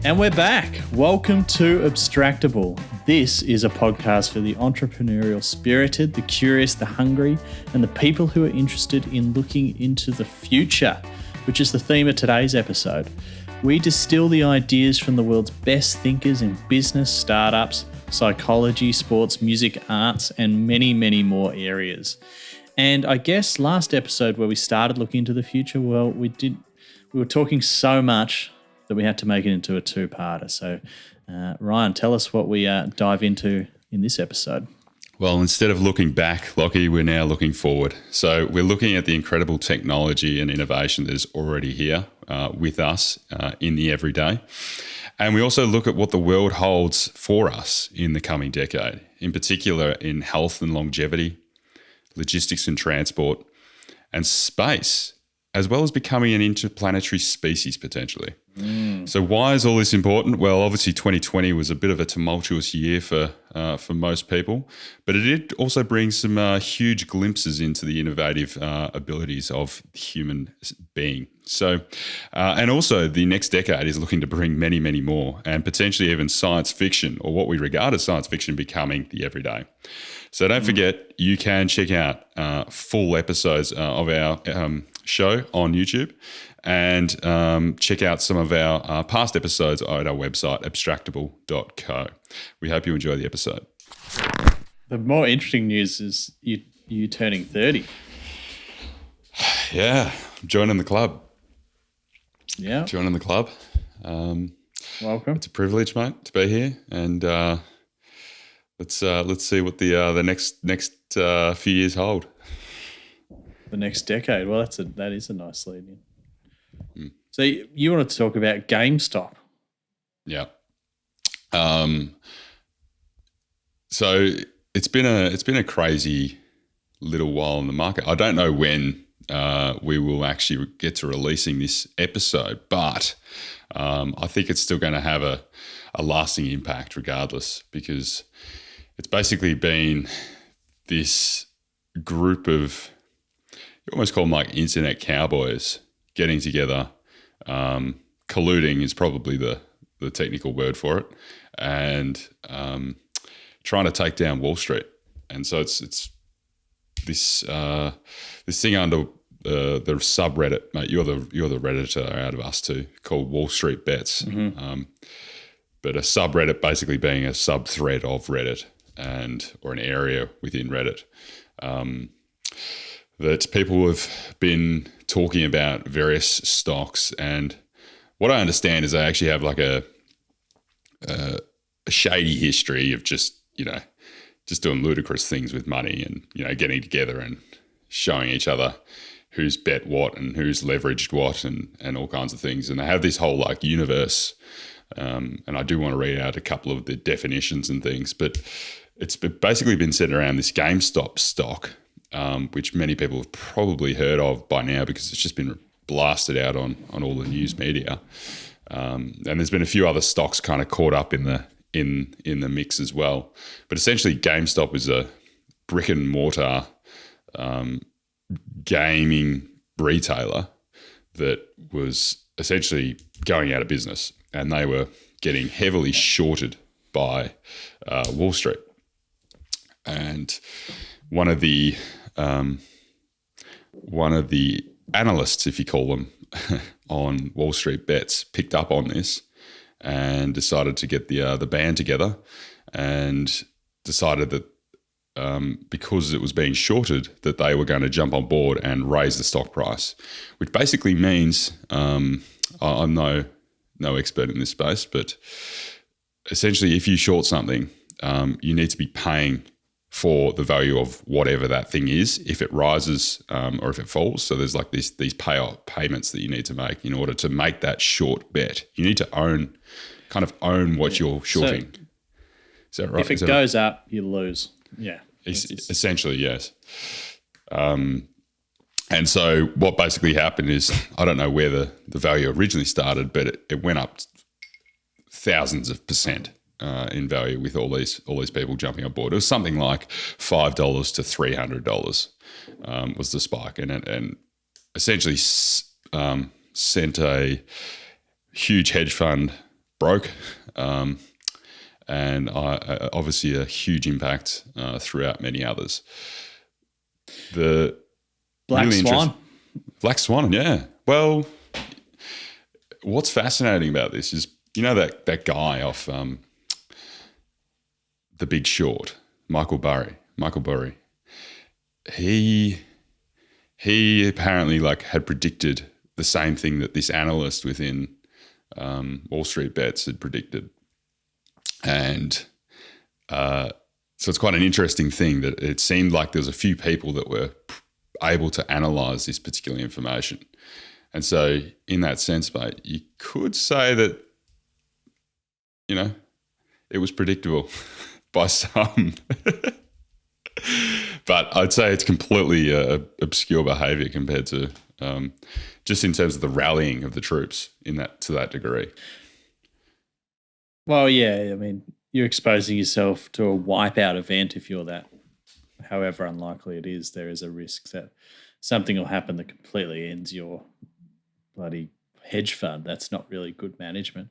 And we're back. Welcome to Abstractable. This is a podcast for the entrepreneurial spirited, the curious, the hungry, and the people who are interested in looking into the future, which is the theme of today's episode. We distill the ideas from the world's best thinkers in business, startups, psychology, sports, music, arts, and many, many more areas. And I guess last episode where we started looking into the future, well, we were talking so much that we had to make it into a two-parter. So, Ryan, tell us what we dive into in this episode. Well, instead of looking back, Lockie, we're now looking forward. So we're looking at the incredible technology and innovation that is already here with us in the everyday. And we also look at what the world holds for us in the coming decade, in particular in health and longevity, logistics and transport, and space, as well as becoming an interplanetary species potentially. So why is all this important? Well, obviously 2020 was a bit of a tumultuous year for most people, but it did also bring some huge glimpses into the innovative abilities of the human being. So, and also the next decade is looking to bring many, many more, and potentially even science fiction, or what we regard as science fiction, becoming the everyday. So don't forget, you can check out full episodes of our show on YouTube, and check out some of our past episodes at our website, abstractable.co. We hope you enjoy the episode. The more interesting news is you turning 30. Yeah, joining the club. Yeah. Joining the club. Welcome. It's a privilege, mate, to be here. And let's see what the next few years hold. The next decade. Well, that is a nice lead in. So you wanted to talk about GameStop. Yeah. So it's been a crazy little while in the market. I don't know when we will actually get to releasing this episode, but I think it's still going to have a lasting impact regardless, because it's basically been this group of, you almost call them like internet cowboys, getting together. Colluding is probably the technical word for it, and trying to take down Wall Street. And so it's this thing under the subreddit, mate. You're the Redditor out of us two, called Wall Street Bets. Mm-hmm. But a subreddit basically being a sub-thread of Reddit, or an area within Reddit. That people have been talking about various stocks, and what I understand is they actually have like a shady history of just doing ludicrous things with money, and getting together and showing each other who's bet what and who's leveraged what, and all kinds of things. And they have this whole like universe, and I do want to read out a couple of the definitions and things, but it's basically been centered around this GameStop stock, which many people have probably heard of by now because it's just been blasted out on all the news media. And there's been a few other stocks kind of caught up in the mix as well. But essentially GameStop is a brick and mortar gaming retailer that was essentially going out of business, and they were getting heavily shorted by Wall Street. And one of the analysts, if you call them, on Wall Street Bets picked up on this and decided to get the band together, and decided that because it was being shorted, that they were going to jump on board and raise the stock price, which basically means I'm no expert in this space, but essentially if you short something, you need to be paying for the value of whatever that thing is, if it rises or if it falls. So there's like these payments that you need to make in order to make that short bet. You need to own what you're shorting. Is that right? If it goes up, you lose. Yeah. Essentially, yes. And so what basically happened is, I don't know where the value originally started, but it went up thousands of percent. In value with all these people jumping on board. It was something like $5 to $300 was the spike, and essentially sent a huge hedge fund broke, and obviously a huge impact throughout many others. The Black Swan. Black Swan, yeah. Well, what's fascinating about this is, that guy off The Big Short, Michael Burry. He apparently had predicted the same thing that this analyst within Wall Street Bets had predicted. And so it's quite an interesting thing that it seemed like there was a few people that were able to analyze this particular information. And so in that sense, mate, you could say that, it was predictable by some. But I'd say it's completely obscure behaviour compared to just in terms of the rallying of the troops to that degree. Well, yeah, I mean, you're exposing yourself to a wipeout event if you're that. However unlikely it is, there is a risk that something will happen that completely ends your bloody hedge fund. That's not really good management.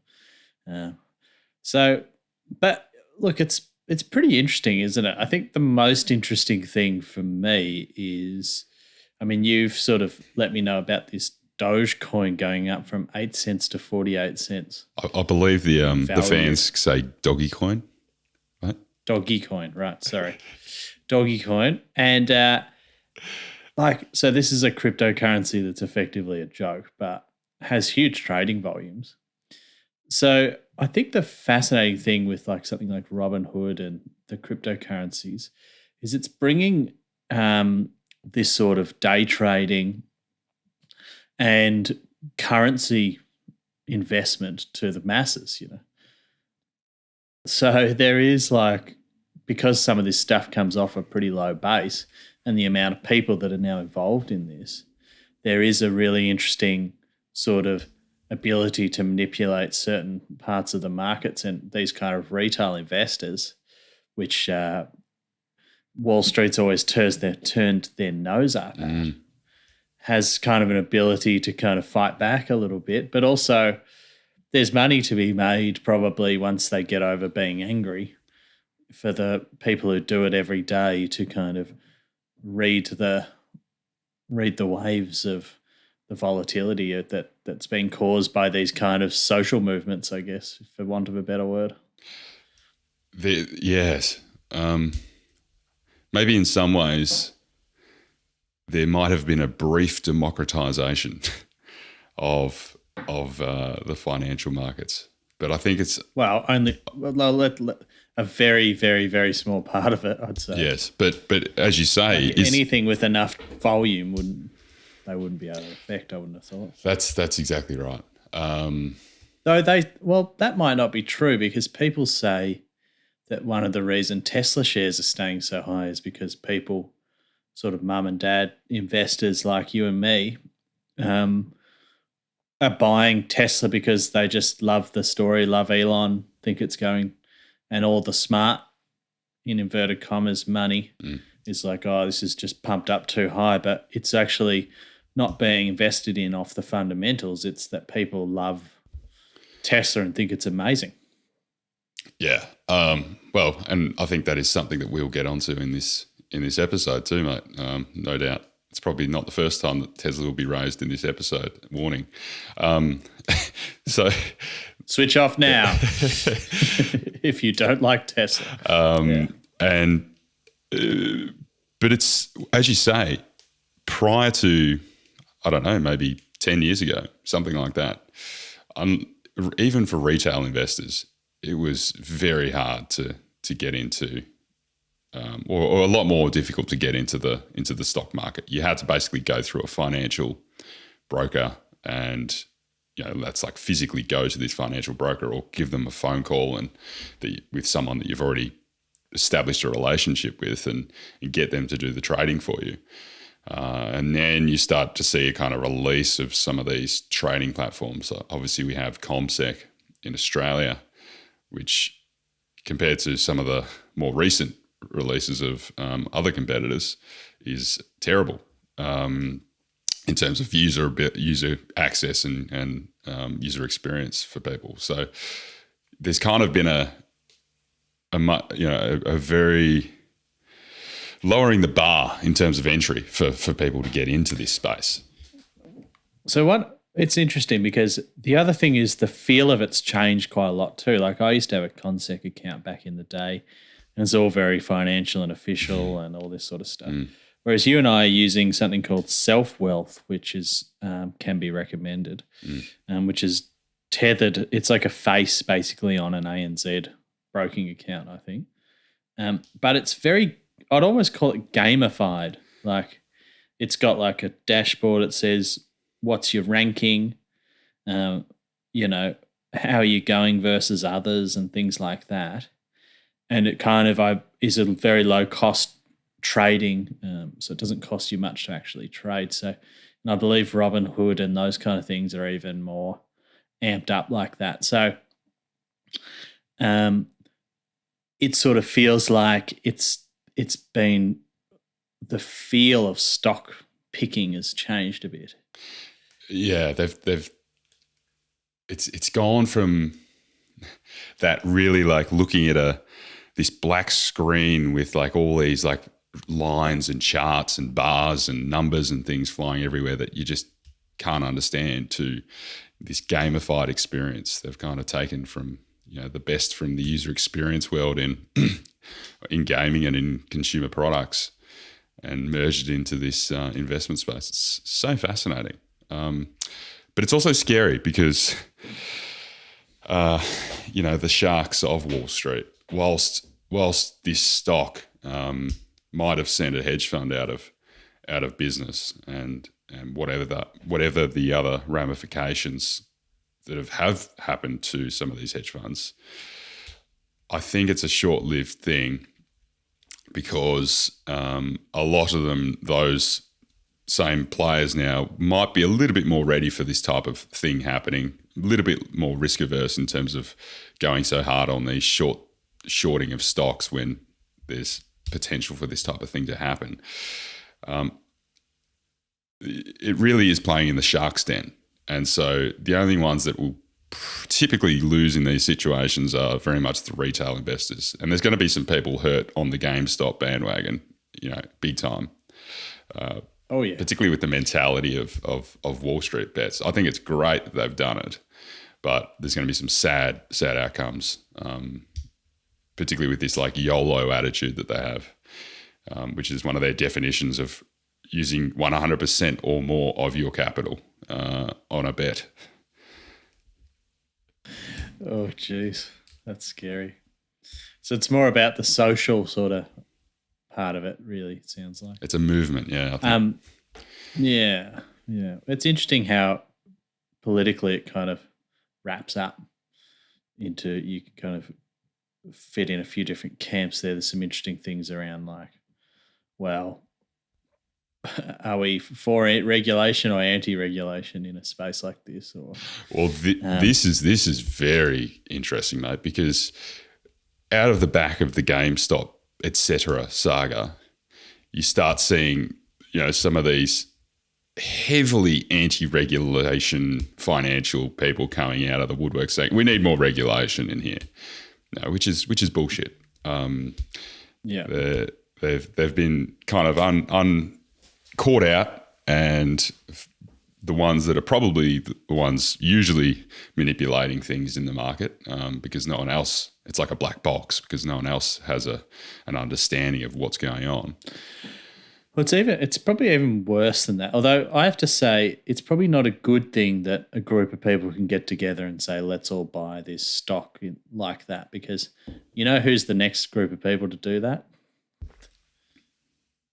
But look, it's pretty interesting, isn't it? I think the most interesting thing for me is, I mean, you've sort of let me know about this Dogecoin going up from 8 cents to 48 cents. I believe the fans say doggy coin, right? Doggy coin, right? Sorry. Doggy coin. And so this is a cryptocurrency that's effectively a joke, but has huge trading volumes. So I think the fascinating thing with something like Robinhood and the cryptocurrencies is it's bringing this sort of day trading and currency investment to the masses, So there is because some of this stuff comes off a pretty low base and the amount of people that are now involved in this, there is a really interesting sort of ability to manipulate certain parts of the markets and these kind of retail investors, which Wall Street's always turned their nose up at, has kind of an ability to kind of fight back a little bit. But also there's money to be made probably once they get over being angry for the people who do it every day to kind of read the waves of the volatility that's been caused by these kind of social movements, I guess, for want of a better word. Yes. Maybe in some ways there might have been a brief democratization of the financial markets. But I think it's... Well, only a very, very, very small part of it, I'd say. Yes, but as you say... anything with enough volume they wouldn't be able to affect, I wouldn't have thought. That's exactly right. That might not be true because people say that one of the reasons Tesla shares are staying so high is because people, sort of mum and dad investors like you and me, are buying Tesla because they just love the story, love Elon, think it's going, and all the smart, in inverted commas, money is this is just pumped up too high, but it's actually not being invested in off the fundamentals. It's that people love Tesla and think it's amazing. Yeah. Well, and I think that is something that we'll get onto in this episode too, mate. No doubt. It's probably not the first time that Tesla will be raised in this episode. Warning. So switch off now if you don't like Tesla. But it's, as you say, prior to, I don't know, maybe 10 years ago, something like that, even for retail investors, it was very hard to get into, or a lot more difficult to get into the stock market. You had to basically go through a financial broker, and that's physically go to this financial broker or give them a phone call and with someone that you've already established a relationship with and get them to do the trading for you. And then you start to see a kind of release of some of these trading platforms. So obviously we have CommSec in Australia, which compared to some of the more recent releases of other competitors is terrible in terms of user access and user experience for people. So there's kind of been a very lowering the bar in terms of entry for people to get into this space. So it's interesting because the other thing is the feel of it's changed quite a lot too. Like I used to have a Consec account back in the day, and it's all very financial and official and all this sort of stuff. Whereas you and I are using something called Self Wealth, which is can be recommended, which is tethered. It's like a face basically on an ANZ broking account, I think. But it's very, I'd almost call it gamified. Like it's got like a dashboard. It says what's your ranking, how are you going versus others and things like that. And it kind of is a very low cost trading, so it doesn't cost you much to actually trade. So, and I believe Robinhood and those kind of things are even more amped up like that. So, it sort of feels like it's been, the feel of stock picking has changed a bit. Yeah, it's gone from that really like looking at this black screen with like all these like lines and charts and bars and numbers and things flying everywhere that you just can't understand, to this gamified experience they've kind of taken from the best from the user experience world in gaming and in consumer products and merged it into this investment space. It's so fascinating. But it's also scary because, the sharks of Wall Street, whilst this stock might have sent a hedge fund out of business and whatever the other ramifications that have happened to some of these hedge funds, I think it's a short-lived thing because a lot of them, those same players now, might be a little bit more ready for this type of thing happening, a little bit more risk averse in terms of going so hard on these shorting of stocks when there's potential for this type of thing to happen. It really is playing in the shark's den. And so the only ones that will typically lose in these situations are very much the retail investors. And there's going to be some people hurt on the GameStop bandwagon, big time. Oh yeah, particularly with the mentality of Wall Street bets. I think it's great that they've done it, but there's going to be some sad outcomes, particularly with this like YOLO attitude that they have, which is one of their definitions of using 100% or more of your capital on a bet. Oh, geez, that's scary. So it's more about the social sort of part of it, really, it sounds like. It's a movement, yeah. I think. Yeah. It's interesting how politically it kind of wraps up into, you can kind of fit in a few different camps there. There's some interesting things around like, well, are we for regulation or anti-regulation in a space like this? Or this is very interesting, mate, because out of the back of the GameStop etc. saga, you start seeing, some of these heavily anti-regulation financial people coming out of the woodwork saying we need more regulation in here, which is bullshit. They've been kind of caught out, and the ones that are probably the ones usually manipulating things in the market, because no one else, it's like a black box because no one else has an understanding of what's going on. Well, it's probably even worse than that. Although I have to say, it's probably not a good thing that a group of people can get together and say, let's all buy this stock like that, because who's the next group of people to do that?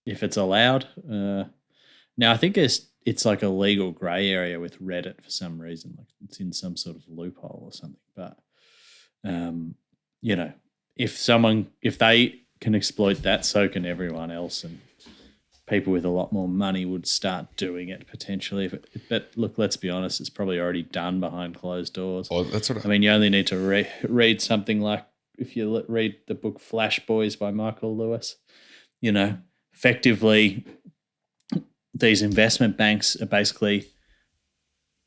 If it's allowed. Now, I think it's like a legal grey area with Reddit for some reason. Like it's in some sort of loophole or something. But, if they can exploit that, so can everyone else. And people with a lot more money would start doing it potentially. But look, let's be honest, it's probably already done behind closed doors. Oh, that's what I mean, you only need to read something like, if you read the book Flash Boys by Michael Lewis, effectively these investment banks are basically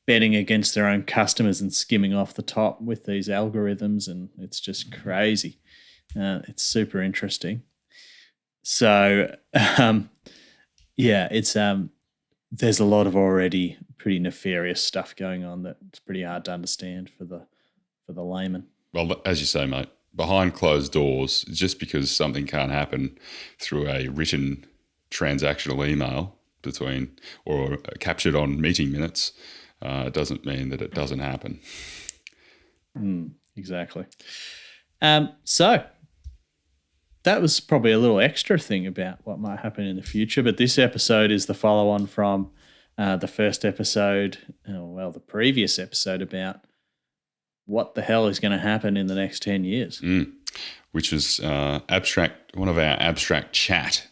betting against their own customers and skimming off the top with these algorithms, and it's just crazy. It's super interesting. So, it's there's a lot of already pretty nefarious stuff going on that's pretty hard to understand for the layman. Well, as you say, mate, behind closed doors, just because something can't happen through a written transactional email or captured on meeting minutes, doesn't mean that it doesn't happen. Exactly. So that was probably a little extra thing about what might happen in the future, but this episode is the follow-on from the first episode, the previous episode about what the hell is going to happen in the next 10 years. Which was one of our abstract chat,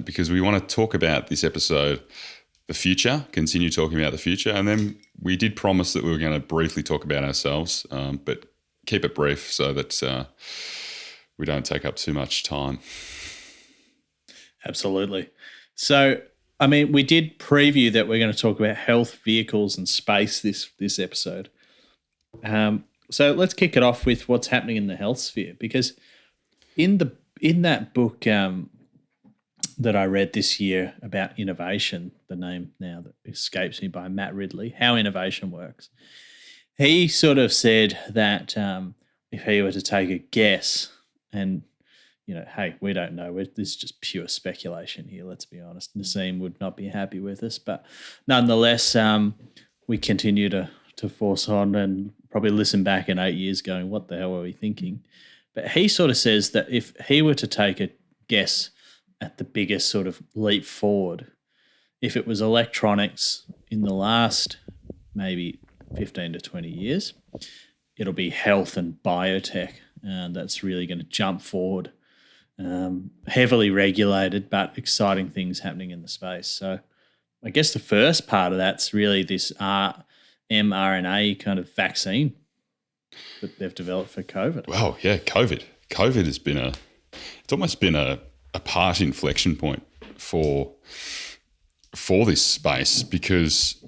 because we want to talk about this episode, the future, continue talking about the future. And then we did promise that we were going to briefly talk about ourselves, but keep it brief so that we don't take up too much time. Absolutely. So, I mean, we did preview that we're going to talk about health, vehicles, and space this episode. So let's kick it off with what's happening in the health sphere, because in that book that I read this year about innovation, the name now that escapes me, by Matt Ridley, How Innovation Works, he sort of said that if he were to take a guess, and hey, we don't know, this is just pure speculation here, let's be honest. Nassim would not be happy with us, but nonetheless, we continue to force on and probably listen back in 8 years going, what the hell were we thinking? But he sort of says that if he were to take a guess at the biggest sort of leap forward, if it was electronics in the last maybe 15 to 20 years, it'll be health and biotech. And that's really going to jump forward. Heavily regulated, but exciting things happening in the space. So I guess the first part of that's really this mRNA kind of vaccine that they've developed for COVID. Well, yeah, COVID. COVID has been it's almost been a part inflection point for this space, because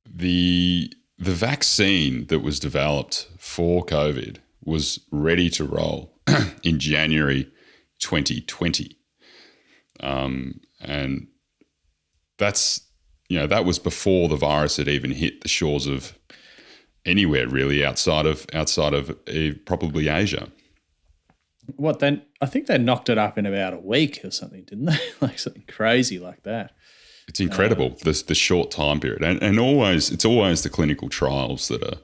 the vaccine that was developed for COVID was ready to roll in January 2020. And that's, that was before the virus had even hit the shores of anywhere really outside of probably Asia. What then? I think they knocked it up in about a week or something, didn't they? Like something crazy like that. It's incredible, the short time period, and it's always the clinical trials that are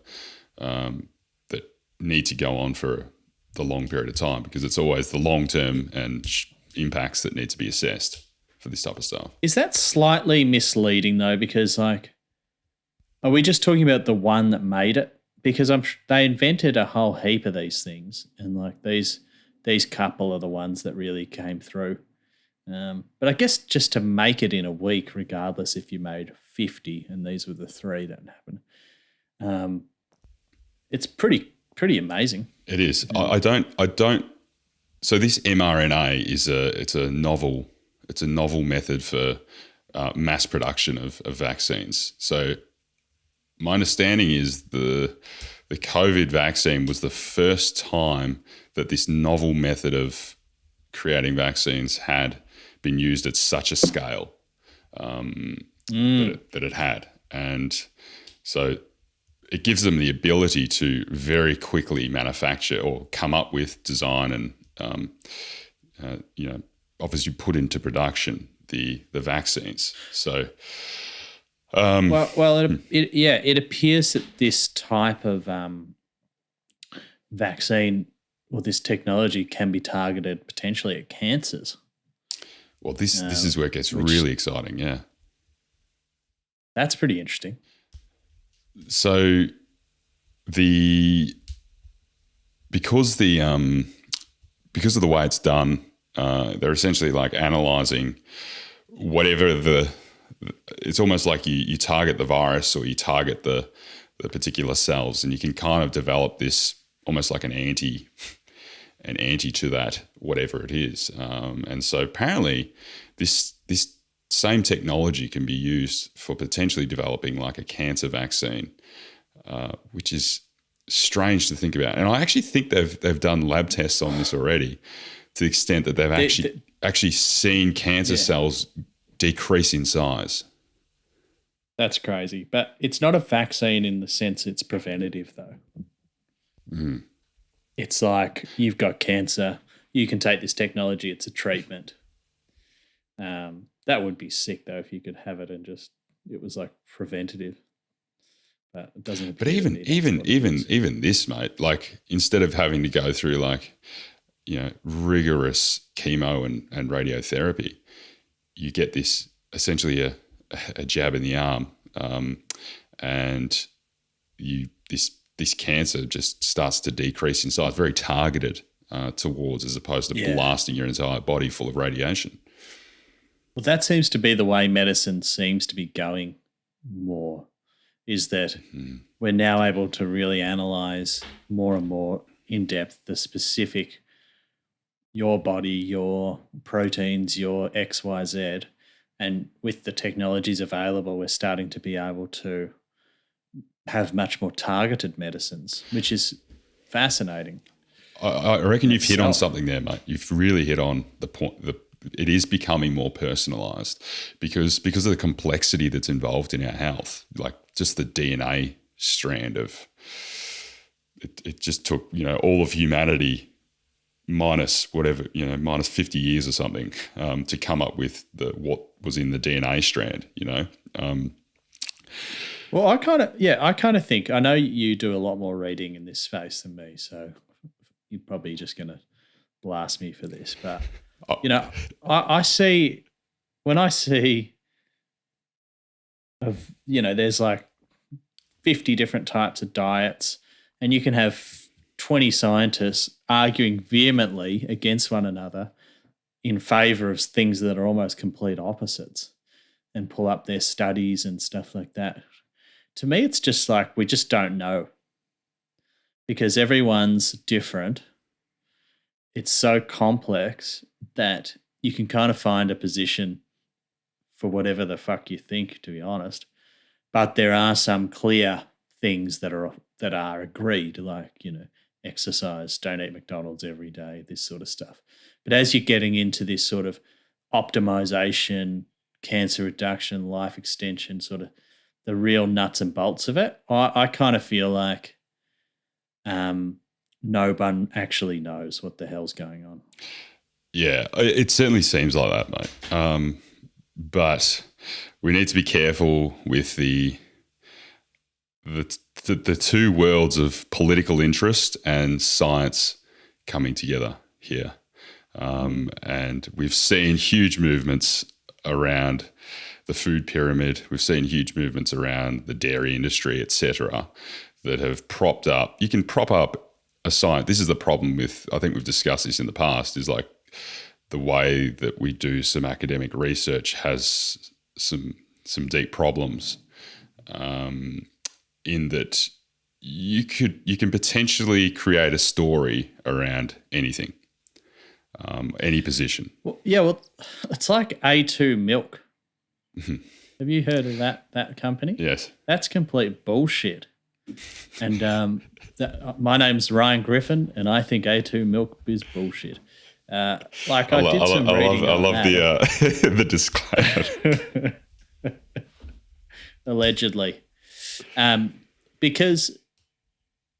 that need to go on for the long period of time, because it's always the long term and impacts that need to be assessed for this type of stuff. Is that slightly misleading though? Because are we just talking about the one that made it? Because they invented a whole heap of these things, and these couple are the ones that really came through. But I guess just to make it in a week, regardless if you made 50, and these were the 3 that happened, it's pretty amazing. It is. I don't. So this mRNA it's a novel method for mass production of vaccines. So my understanding is the COVID vaccine was the first time that this novel method of creating vaccines had been used at such a scale that it had. And so it gives them the ability to very quickly manufacture or come up with design and, obviously put into production the vaccines. So, it appears that this type of vaccine or this technology can be targeted potentially at cancers. Well, this is where it gets really exciting. Yeah, that's pretty interesting. So because of the way it's done, they're essentially like analyzing whatever it's almost like you target the virus or you target the particular cells, and you can kind of develop this almost like an anti to that, whatever it is. And so apparently this same technology can be used for potentially developing like a cancer vaccine, which is strange to think about. And I actually think they've done lab tests on this already, to the extent that they've actually seen cancer cells decrease in size. That's crazy. But it's not a vaccine in the sense it's preventative, though. Mm. It's like, you've got cancer, you can take this technology, it's a treatment. That would be sick, though, if you could have it and just, it was like preventative. But it doesn't. But even this, mate, like, instead of having to go through like, you know, rigorous chemo and radiotherapy, you get this essentially a jab in the arm, and this cancer just starts to decrease in size, very targeted towards, as opposed to blasting your entire body full of radiation. Well, that seems to be the way medicine seems to be going more, is that we're now able to really analyze more and more in depth the specific, your body, your proteins, your XYZ. And with the technologies available, we're starting to be able to have much more targeted medicines, which is fascinating. I reckon you've hit on something there, mate. You've really hit on the point. It is becoming more personalised because of the complexity that's involved in our health. Like, just the DNA strand of it just took, you know, all of humanity minus whatever, you know, minus 50 years or something to come up with what was in the DNA strand, you know. Well, I kind of think, I know you do a lot more reading in this space than me, so you're probably just going to blast me for this, but you know, I see, when I see of, you know, there's like 50 different types of diets, and you can have 20 scientists arguing vehemently against one another in favor of things that are almost complete opposites, and pull up their studies and stuff like that. To me, it's just like, we just don't know, because everyone's different. It's so complex that you can kind of find a position for whatever the fuck you think, to be honest. But there are some clear things that are agreed, like, you know, exercise, don't eat McDonald's every day, this sort of stuff. But as you're getting into this sort of optimization, cancer reduction, life extension, sort of the real nuts and bolts of it, I kind of feel like no one actually knows what the hell's going on. Yeah, it certainly seems like that, mate. But we need to be careful with the two worlds of political interest and science coming together here. And we've seen huge movements around the food pyramid. We've seen huge movements around the dairy industry, etc., that have propped up. You can prop up a science. This is the problem with, I think we've discussed this in the past, is like the way that we do some academic research has some deep problems, in that you can potentially create a story around anything, any position. Well, it's like A2 milk. Have you heard of that company? Yes. That's complete bullshit. And my name's Ryan Griffin, and I think A2 milk is bullshit. I love the disclaimer. Allegedly. Because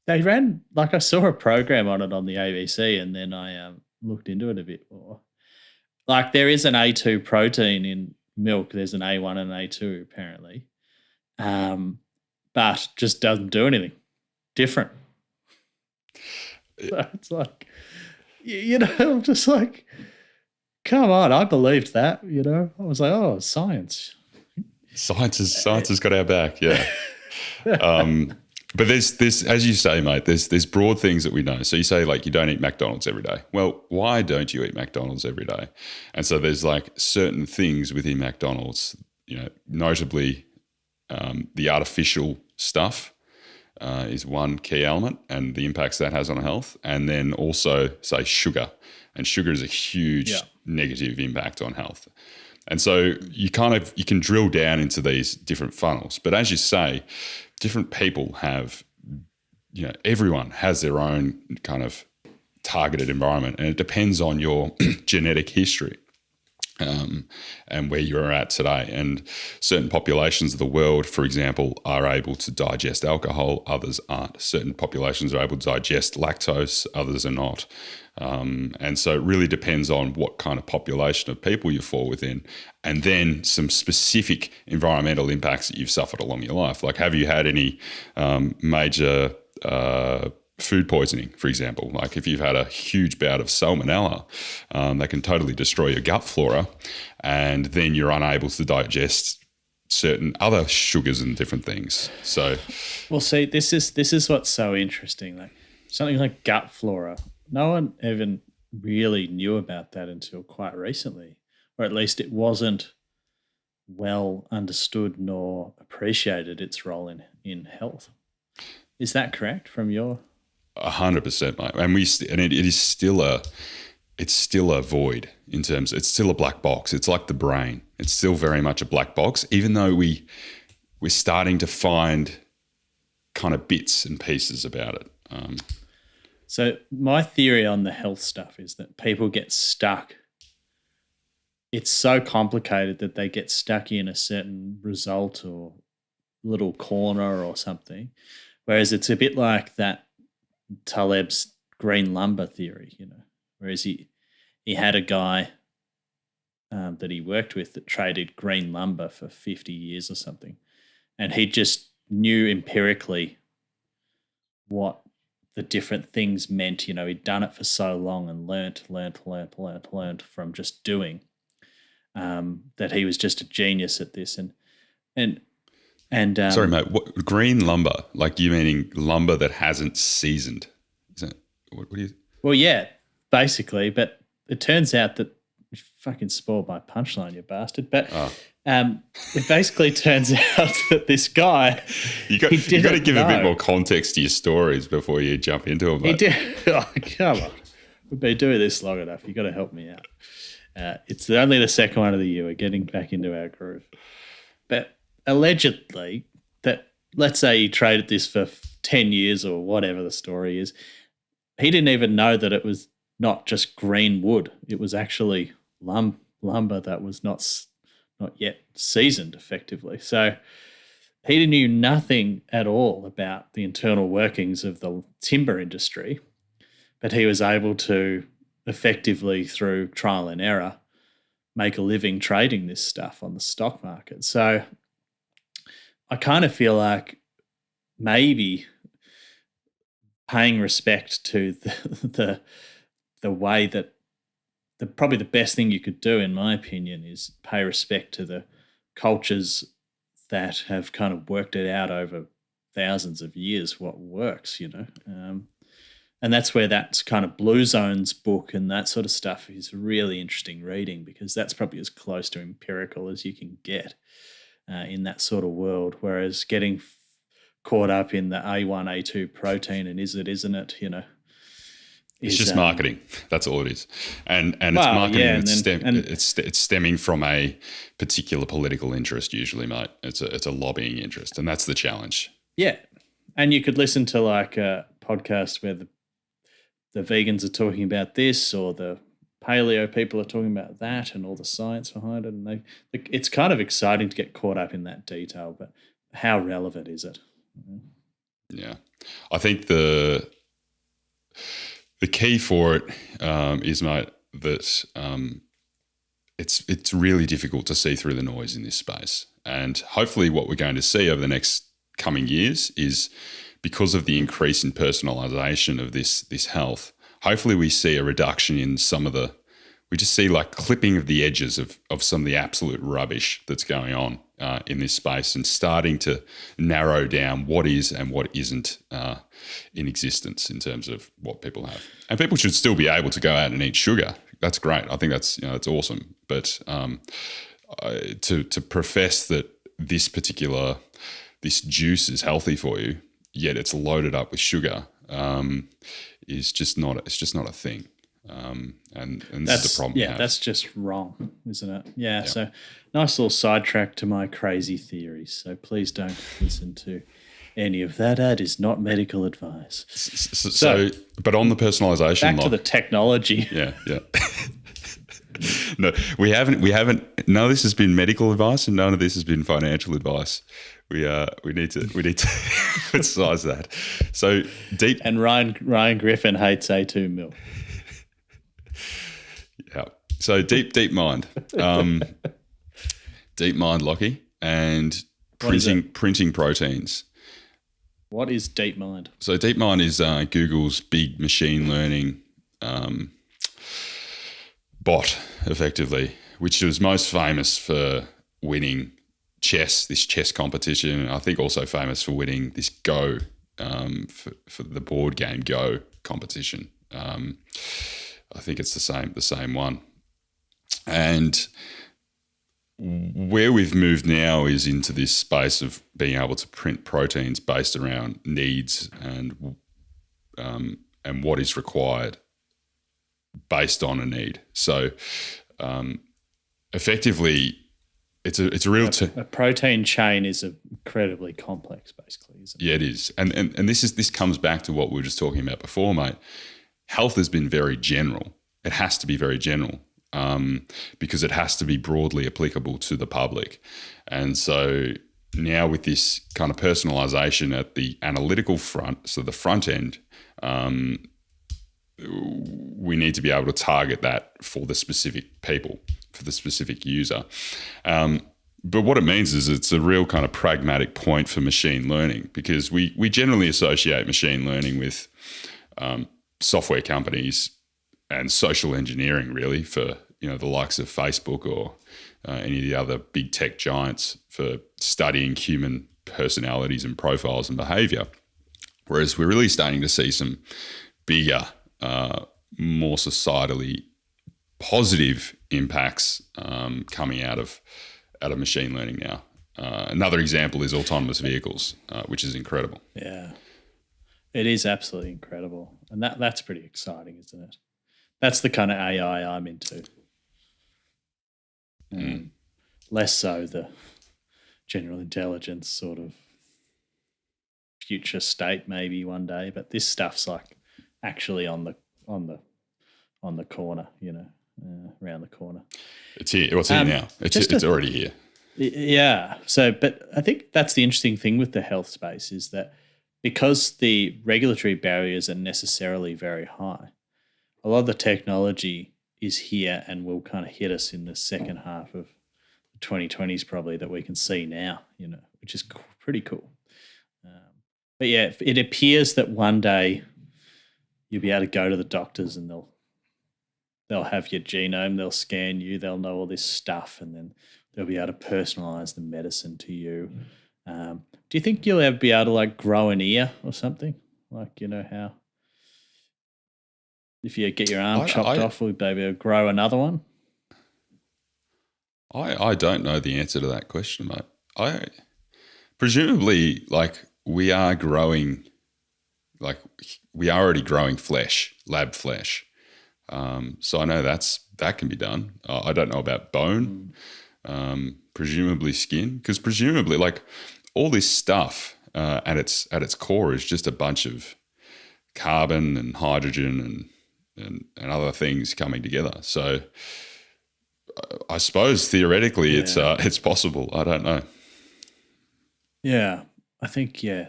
they ran, like, I saw a program on it on the ABC, and then I looked into it a bit more. Like, there is an A2 protein in milk. There's an A1 and an A2 apparently, but just doesn't do anything different. So it's like, you know, I'm just like, come on, I believed that, you know. I was like, oh, science. Science has got our back, yeah. But there's this, as you say, mate, there's broad things that we know. So you say, like, you don't eat McDonald's every day. Well, why don't you eat McDonald's every day? And so there's like certain things within McDonald's, you know, notably the artificial stuff is one key element, and the impacts that has on health. And then also, say, sugar. And sugar is a huge negative impact on health. And so you can drill down into these different funnels. But as you say, different people have, everyone has their own kind of targeted environment, and it depends on your genetic history. And where you're at today. And certain populations of the world, for example, are able to digest alcohol, others aren't. Certain populations are able to digest lactose, others are not. And so it really depends on what kind of population of people you fall within, and then some specific environmental impacts that you've suffered along your life. Like, have you had any major food poisoning, for example? Like if you've had a huge bout of salmonella, that can totally destroy your gut flora, and then you're unable to digest certain other sugars and different things. So, well, see, this is what's so interesting. Like something like gut flora, no one even really knew about that until quite recently, or at least it wasn't well understood nor appreciated its role in health. Is that correct from your? 100%, mate. And it is still a void in terms. It's still a black box. It's like the brain. It's still very much a black box, even though we're starting to find kind of bits and pieces about it. So my theory on the health stuff is that people get stuck. It's so complicated that they get stuck in a certain result or little corner or something, whereas it's a bit like that Taleb's green lumber theory, whereas he had a guy that he worked with that traded green lumber for 50 years or something, and he just knew empirically what the different things meant. He'd done it for so long and learnt from just doing, that he was just a genius at this. And sorry, mate. What green lumber? Like you meaning lumber that hasn't seasoned? Is that what do you? Well, yeah, basically. But it turns out that you fucking spoiled my punchline, you bastard. But it basically turns out that this guy, you got to give a bit more context to your stories before you jump into them. He did. Oh, come on, we've been doing this long enough. You got to help me out. It's only the second one of the year. We're getting back into our groove. But allegedly, that let's say he traded this for 10 years or whatever the story is, he didn't even know that it was not just green wood. It was actually lumber that was not yet seasoned effectively. So he knew nothing at all about the internal workings of the timber industry, but he was able to effectively, through trial and error, make a living trading this stuff on the stock market. So I kind of feel like maybe paying respect to the way that probably the best thing you could do, in my opinion, is pay respect to the cultures that have kind of worked it out over thousands of years what works, and that's where that kind of Blue Zones book and that sort of stuff is really interesting reading, because that's probably as close to empirical as you can get in that sort of world. Whereas getting caught up in the A1, A2 protein and is it, isn't it, it's just marketing. That's all it is, and it's marketing. Yeah, it's stemming from a particular political interest. Usually, mate, it's a lobbying interest, and that's the challenge. Yeah, and you could listen to like a podcast where the vegans are talking about this, or the paleo people are talking about that, and all the science behind it. And it's kind of exciting to get caught up in that detail. But how relevant is it? Yeah, I think the key for it is, mate, that it's really difficult to see through the noise in this space. And hopefully what we're going to see over the next coming years is, because of the increase in personalisation of this health, hopefully we see a reduction in we just see like clipping of the edges of some of the absolute rubbish that's going on in this space, and starting to narrow down what is and what isn't in existence in terms of what people have. And people should still be able to go out and eat sugar. That's great. I think that's awesome. But to profess that this juice is healthy for you, yet it's loaded up with sugar, is just not. It's just not a thing. And this is the problem. Yeah, that's just wrong, isn't it? Yeah. So nice little sidetrack to my crazy theories. So please don't listen to any of that. That is not medical advice. So but on the personalization, back to the technology. Yeah. No, we haven't. None of this has been medical advice, and none of this has been financial advice. We need to emphasize that. So deep. And Ryan Griffin hates A2 milk. Yeah. So deep mind, deep mind, Lockie, and printing proteins. What is DeepMind? So DeepMind is Google's big machine learning bot, effectively, which was most famous for winning this chess competition. I think also famous for winning this Go, for the board game Go competition. I think it's the same one. And where we've moved now is into this space of being able to print proteins based around needs and what is required based on a need. So effectively, it's a real a protein chain is incredibly complex, basically, isn't it? Yeah, it is. And this comes back to what we were just talking about before, mate. Health has been very general. It has to be very general. Because it has to be broadly applicable to the public. And so now with this kind of personalization at the analytical front, so the front end, we need to be able to target that for the specific people, for the specific user. But what it means is it's a real kind of pragmatic point for machine learning, because we generally associate machine learning with software companies and social engineering, really, for the likes of Facebook or any of the other big tech giants for studying human personalities and profiles and behavior. Whereas we're really starting to see some bigger, more societally positive impacts coming out of machine learning now. Another example is autonomous vehicles, which is incredible. Yeah, it is absolutely incredible. And that's pretty exciting, isn't it? That's the kind of AI I'm into. Less so the general intelligence sort of future state maybe one day, but this stuff's like actually on the corner, around the corner. It's here. What's here now? It's already here. Yeah. So, but I think that's the interesting thing with the health space is that because the regulatory barriers are necessarily very high, a lot of the technology is here and will kind of hit us in the second half of the 2020s probably that we can see now, which is pretty cool. But yeah, it appears that one day you'll be able to go to the doctors and they'll have your genome, they'll scan you, they'll know all this stuff, and then they'll be able to personalize the medicine to you. Do you think you'll ever be able to like grow an ear or something? Like, how if you get your arm chopped off, we'll be able to grow another one? I don't know the answer to that question, mate. Presumably, we are already growing flesh, lab flesh. So I know that can be done. I don't know about bone, presumably skin, because presumably all this stuff at its core is just a bunch of carbon and hydrogen and other things coming together. So I suppose theoretically it's possible. I don't know. Yeah, I think I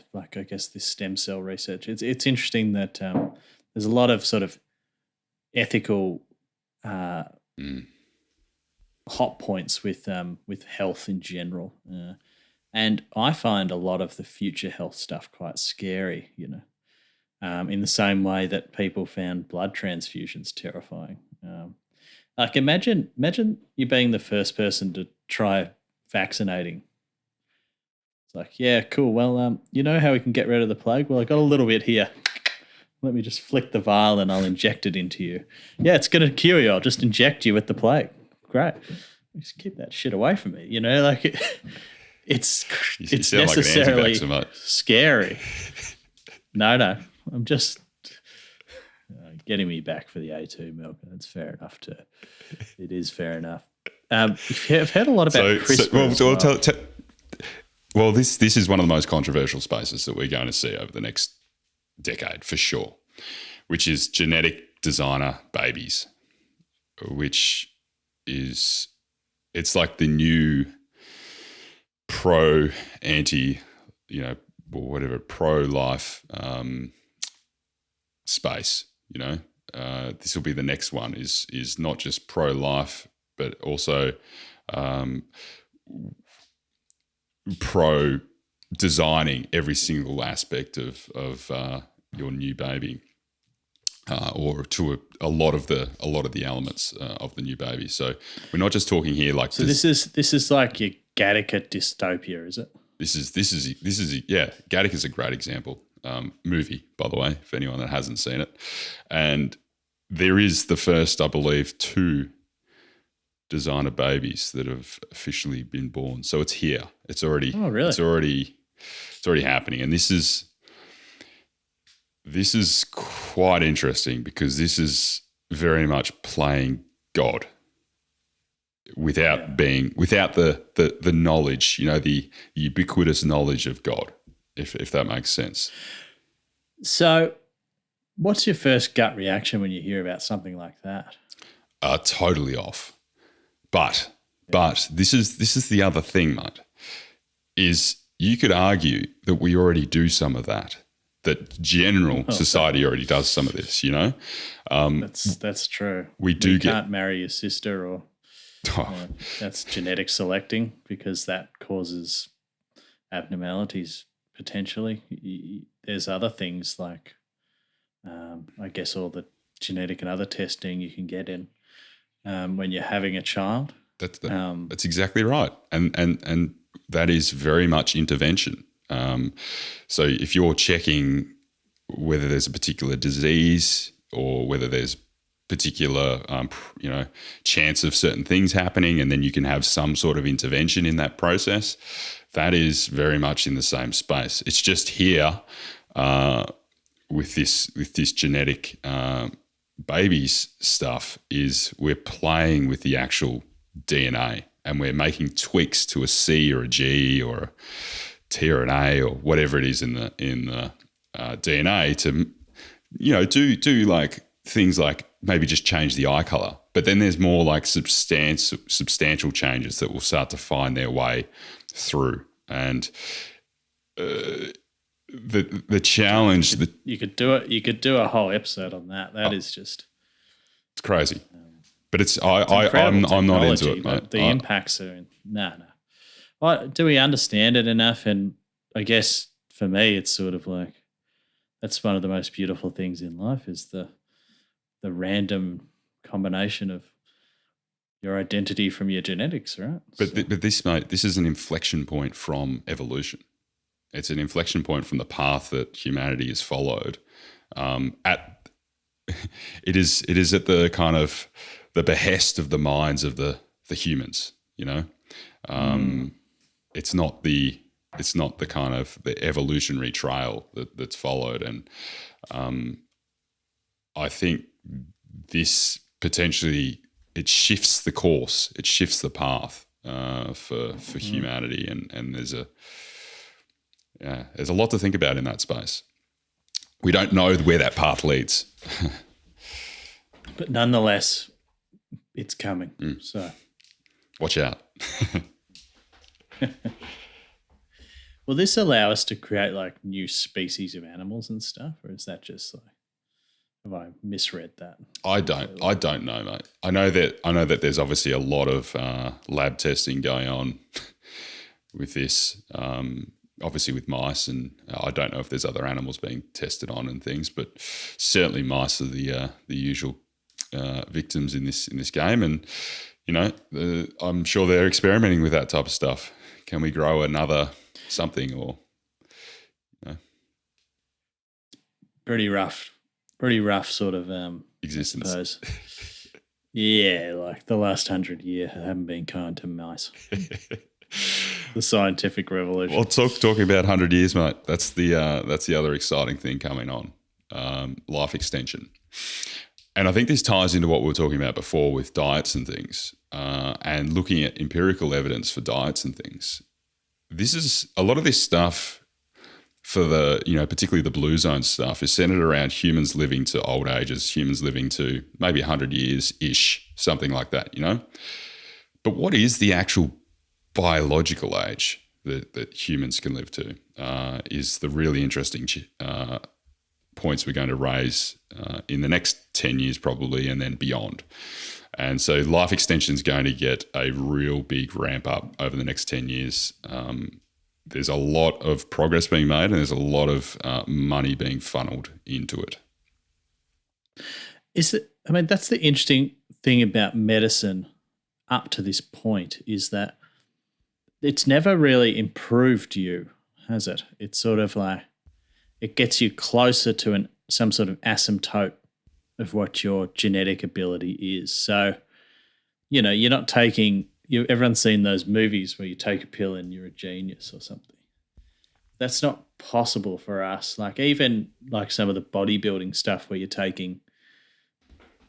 guess this stem cell research. It's interesting that there's a lot of sort of ethical hot points with health in general, and I find a lot of the future health stuff quite scary. In the same way that people found blood transfusions terrifying. Imagine you being the first person to try vaccinating. It's like, yeah, cool. Well, you know how we can get rid of the plague? Well, I got a little bit here. Let me just flick the vial and I'll inject it into you. Yeah, it's going to cure you. I'll just inject you with the plague. Great. Just keep that shit away from me. It's necessarily scary. No. I'm just getting me back for the A2 milk. That's fair enough too. It is fair enough. I've heard a lot about CRISPR. Well, this is one of the most controversial spaces that we're going to see over the next decade for sure, which is genetic designer babies, which is, it's like the new pro-anti, or whatever, pro-life space, this will be the next one is not just pro-life, but also pro-designing every single aspect of your new baby, or to a lot of the elements of the new baby. So we're not just talking here like. So this is like your Gattaca dystopia, is it? This is Gattaca is a great example. Movie, by the way, if anyone that hasn't seen it, and there is the first, I believe, 2 designer babies that have officially been born. So it's here. It's already. Oh, really? It's already happening, and this is quite interesting because this is very much playing God without the knowledge, the ubiquitous knowledge of God, if that makes sense. So what's your first gut reaction when you hear about something like that? Totally off. But this is the other thing, mate, is you could argue that we already do some of that general society already does some of this, That's true. We can't marry your sister or that's genetic selecting because that causes abnormalities potentially. There's other things like I guess all the genetic and other testing you can get in when you're having a child. That's exactly right. And that is very much intervention. So if you're checking whether there's a particular disease or whether there's particular, chance of certain things happening, and then you can have some sort of intervention in that process, that is very much in the same space. It's just here with this genetic babies stuff is we're playing with the actual DNA and we're making tweaks to a C or a G or a T or an A or whatever it is in the DNA to do like things like maybe just change the eye color. But then there's more like substantial changes that will start to find their way through. And the challenge that you could do a whole episode on that. That is just it's crazy. But I'm not into it, mate. The impacts are no. Well, do we understand it enough? And I guess for me, it's sort of like that's one of the most beautiful things in life is the random combination of your identity from your genetics, right? But this, mate, this is an inflection point from evolution. It's an inflection point from the path that humanity has followed. It is at the kind of the behest of the minds of the humans. It's not the kind of the evolutionary trail that's followed, and I think this potentially it shifts the course, it shifts the path for humanity, and there's a lot to think about in that space. We don't know where that path leads, but nonetheless, it's coming. So watch out. Will this allow us to create like new species of animals and stuff, or is that just like have I misread that? I don't know, mate. I know that there's obviously a lot of lab testing going on with this. Obviously with mice, and I don't know if there's other animals being tested on and things, but certainly mice are the usual victims in this game, and I'm sure they're experimenting with that type of stuff. Can we grow another something or pretty rough sort of existence. I suppose. Yeah, like the last 100 years haven't been kind to mice. The scientific revolution. Well, talking about 100 years, mate. That's the other exciting thing coming on. life extension. And I think this ties into what we were talking about before with diets and things, and looking at empirical evidence for diets and things. This is a lot of this stuff for the, particularly the blue zone stuff is centered around humans living to old ages, humans living to maybe 100 years-ish, something like that, But what is the actual biological age that humans can live to is the really interesting points we're going to raise in the next 10 years probably, and then beyond. And so life extension is going to get a real big ramp up over the next 10 years. There's a lot of progress being made, and there's a lot of money being funneled into it. That's the interesting thing about medicine up to this point, is that it's never really improved you, has it? It's sort of like it gets you closer to some sort of asymptote of what your genetic ability is. So, you're not taking everyone's seen those movies where you take a pill and you're a genius or something. That's not possible for us. Like even like some of the bodybuilding stuff where you're taking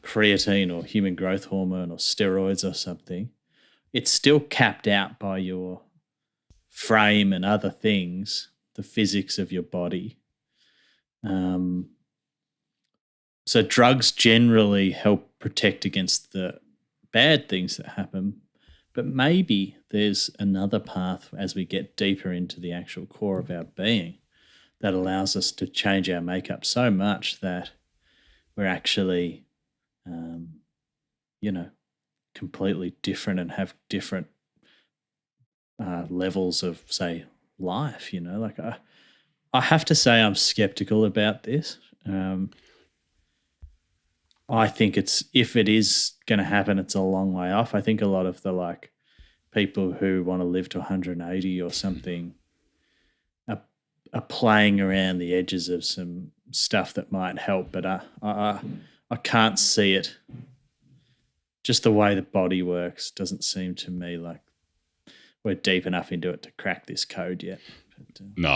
creatine or human growth hormone or steroids or something, it's still capped out by your frame and other things, the physics of your body. So drugs generally help protect against the bad things that happen, but maybe there's another path as we get deeper into the actual core of our being that allows us to change our makeup so much that we're actually, completely different and have different levels of, say, life. I have to say I'm skeptical about this. I think if it is going to happen, it's a long way off. I think a lot of the people who want to live to 180 or something are playing around the edges of some stuff that might help, but I can't see it. Just the way the body works doesn't seem to me like we're deep enough into it to crack this code yet. But, no,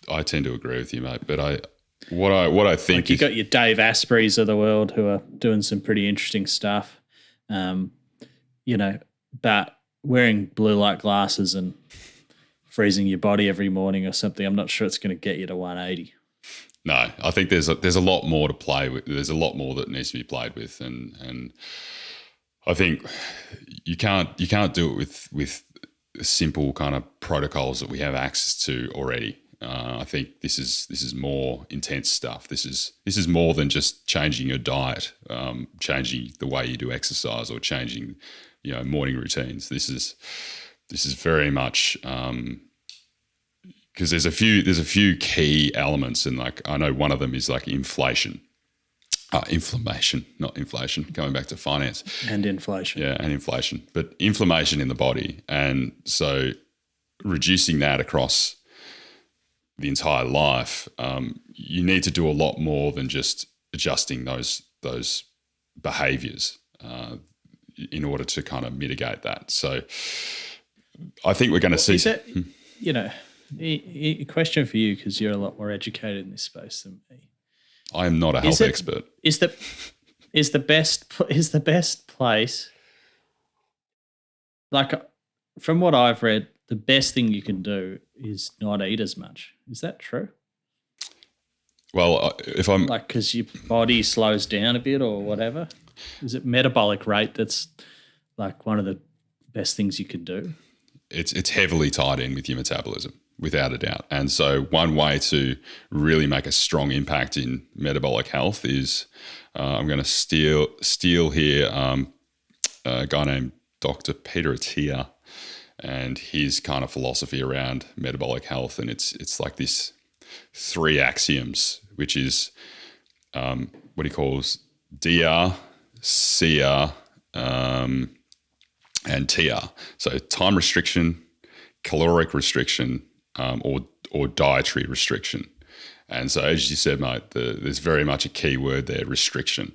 I tend to agree with you, mate. But what I think you got your Dave Aspreys of the world who are doing some pretty interesting stuff, but wearing blue light glasses and freezing your body every morning or something, I'm not sure it's going to get you to 180. No, I think there's a lot more to play with. There's a lot more that needs to be played with, and I think you can't do it with simple kind of protocols that we have access to already. I think this is more intense stuff. This is more than just changing your diet, changing the way you do exercise, or changing morning routines. This is very much because there's a few key elements, and I know one of them is inflation. Inflammation, not inflation, going back to finance. And inflation. Yeah, and inflation. But inflammation in the body. And so reducing that across the entire life, you need to do a lot more than just adjusting those behaviours in order to kind of mitigate that. So I think we're going to see... Is that, a question for you, because you're a lot more educated in this space than me. I am not a health expert. Is the best place, from what I've read, the best thing you can do is not eat as much. Is that true? Well, if I'm because your body slows down a bit or whatever, is it metabolic rate that's one of the best things you can do? It's heavily tied in with your metabolism, without a doubt. And so one way to really make a strong impact in metabolic health is I'm going to steal here a guy named Dr. Peter Attia and his kind of philosophy around metabolic health. And it's like this 3 axioms, which is what he calls DR, CR, and TR. So time restriction, caloric restriction, or dietary restriction. And so, as you said, mate, there's very much a key word there, restriction.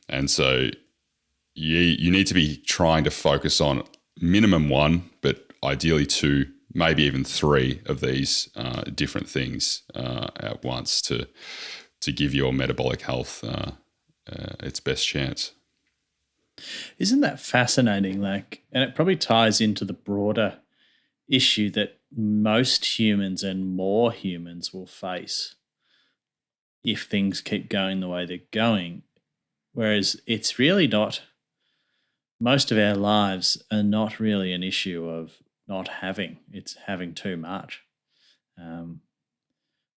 And so you need to be trying to focus on minimum 1, but ideally 2 maybe even 3 of these different things at once to give your metabolic health its best chance. Isn't that fascinating? And it probably ties into the broader issue that most humans and more humans will face if things keep going the way they're going. Whereas it's really not, most of our lives are not really an issue of not having, it's having too much. And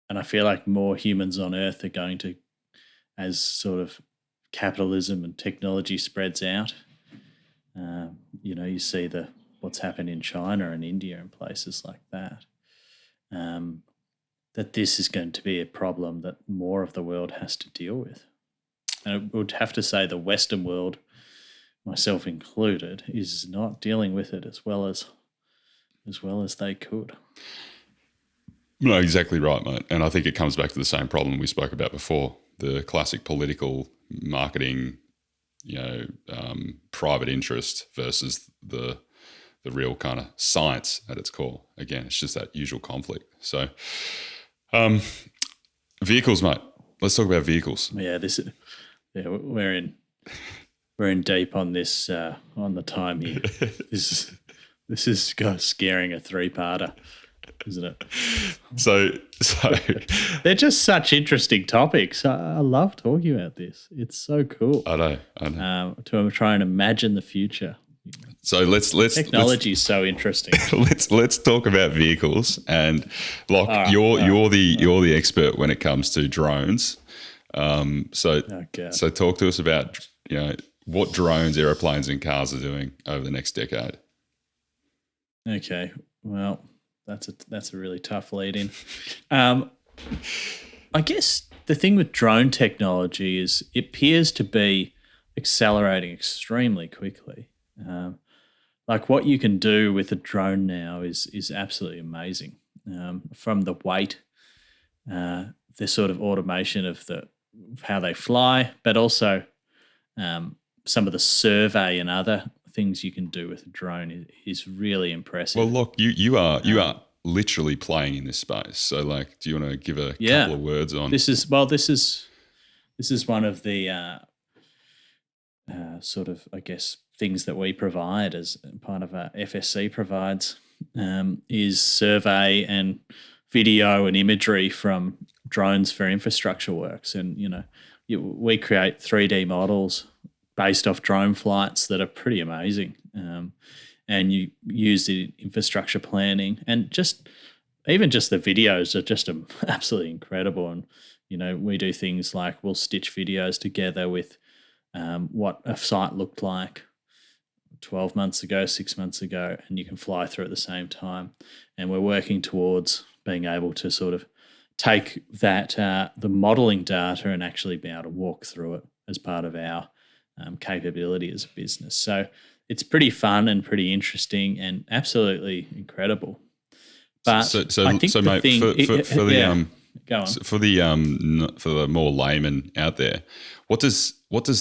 I feel like more humans on Earth are going to, as sort of capitalism and technology spreads out, you see what's happened in China and India and places like that, that this is going to be a problem that more of the world has to deal with. And I would have to say the Western world, myself included, is not dealing with it as well as they could. No, exactly right, mate. And I think it comes back to the same problem we spoke about before, the classic political marketing, private interest versus the real kind of science at its core. Again, it's just that usual conflict. So vehicles, mate. Let's talk about vehicles. Yeah, we're in deep on this on the time here. This is scaring a 3-parter, isn't it? So they're just such interesting topics. I love talking about this. It's so cool. I know. To try and imagine the future. So let's technology is so interesting. let's talk about vehicles. And Locke, right, you're the expert when it comes to drones. So talk to us about what drones, aeroplanes, and cars are doing over the next decade. Okay, well, that's a really tough lead in. I guess the thing with drone technology is it appears to be accelerating extremely quickly. Like what you can do with a drone now is absolutely amazing. From the weight, the sort of automation of how they fly, but also some of the survey and other things you can do with a drone is really impressive. Well, look, you are literally playing in this space. So, do you want to give a couple of words on this? Is one of the sort of, I guess, things that we provide as part of our FSC provides is survey and video and imagery from drones for infrastructure works. And, we create 3D models based off drone flights that are pretty amazing. And you use the infrastructure planning and even just the videos are just absolutely incredible. And, we do things like we'll stitch videos together with what a site looked like 12 months ago, 6 months ago, and you can fly through at the same time. And we're working towards being able to sort of take that, the modeling data, and actually be able to walk through it as part of our capability as a business. So it's pretty fun and pretty interesting and absolutely incredible. But I think for the more layman out there, what's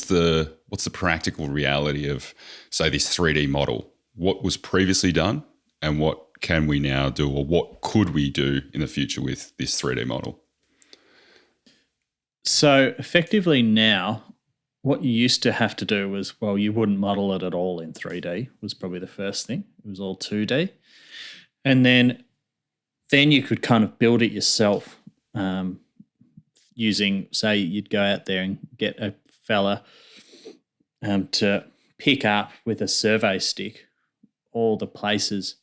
the practical reality of, say, this 3D model? What was previously done, and what can we now do, or what could we do in the future with this 3D model? So effectively now, what you used to have to do was, you wouldn't model it at all in 3D, was probably the first thing. It was all 2D. And then you could kind of build it yourself using, say, you'd go out there and get a fella to pick up with a survey stick all the places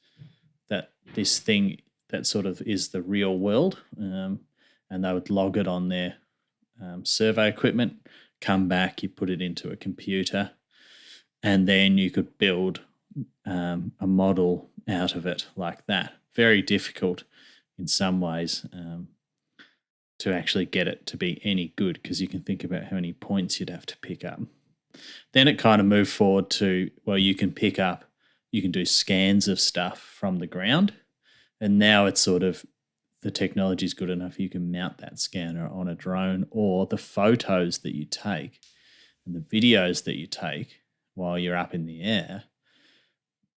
that this thing that sort of is the real world, and they would log it on their survey equipment, come back, you put it into a computer, and then you could build a model out of it like that. Very difficult in some ways to actually get it to be any good, because you can think about how many points you'd have to pick up. Then it kind of moved forward to, you can do scans of stuff from the ground, and now it's sort of, the technology is good enough you can mount that scanner on a drone, or the photos that you take and the videos that you take while you're up in the air,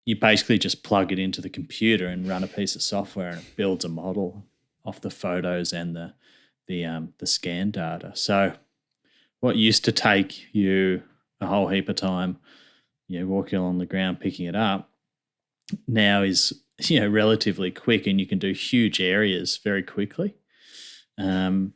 you basically just plug it into the computer and run a piece of software, and it builds a model off the photos and the scan data. So what used to take you a whole heap of time, walking along the ground picking it up, now is relatively quick, and you can do huge areas very quickly. And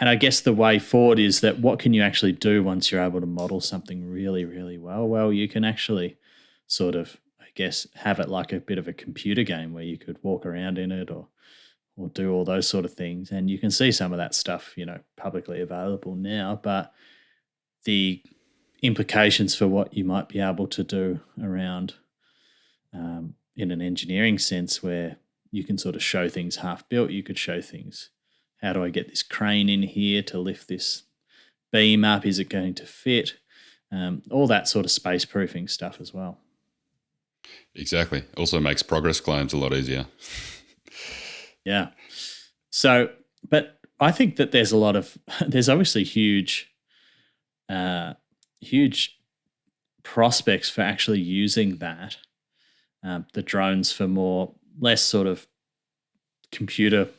I guess the way forward is that what can you actually do once you're able to model something really, really well? Well, you can actually sort of, I guess, have it like a bit of a computer game where you could walk around in it or do all those sort of things. And you can see some of that stuff, publicly available now. But the implications for what you might be able to do around in an engineering sense, where you can sort of show things half built, you could show things, how do I get this crane in here to lift this beam up? Is it going to fit? All that sort of space proofing stuff as well. Exactly. Also makes progress claims a lot easier. Yeah. So, but I think that there's obviously huge prospects for actually using that, the drones, for less sort of computer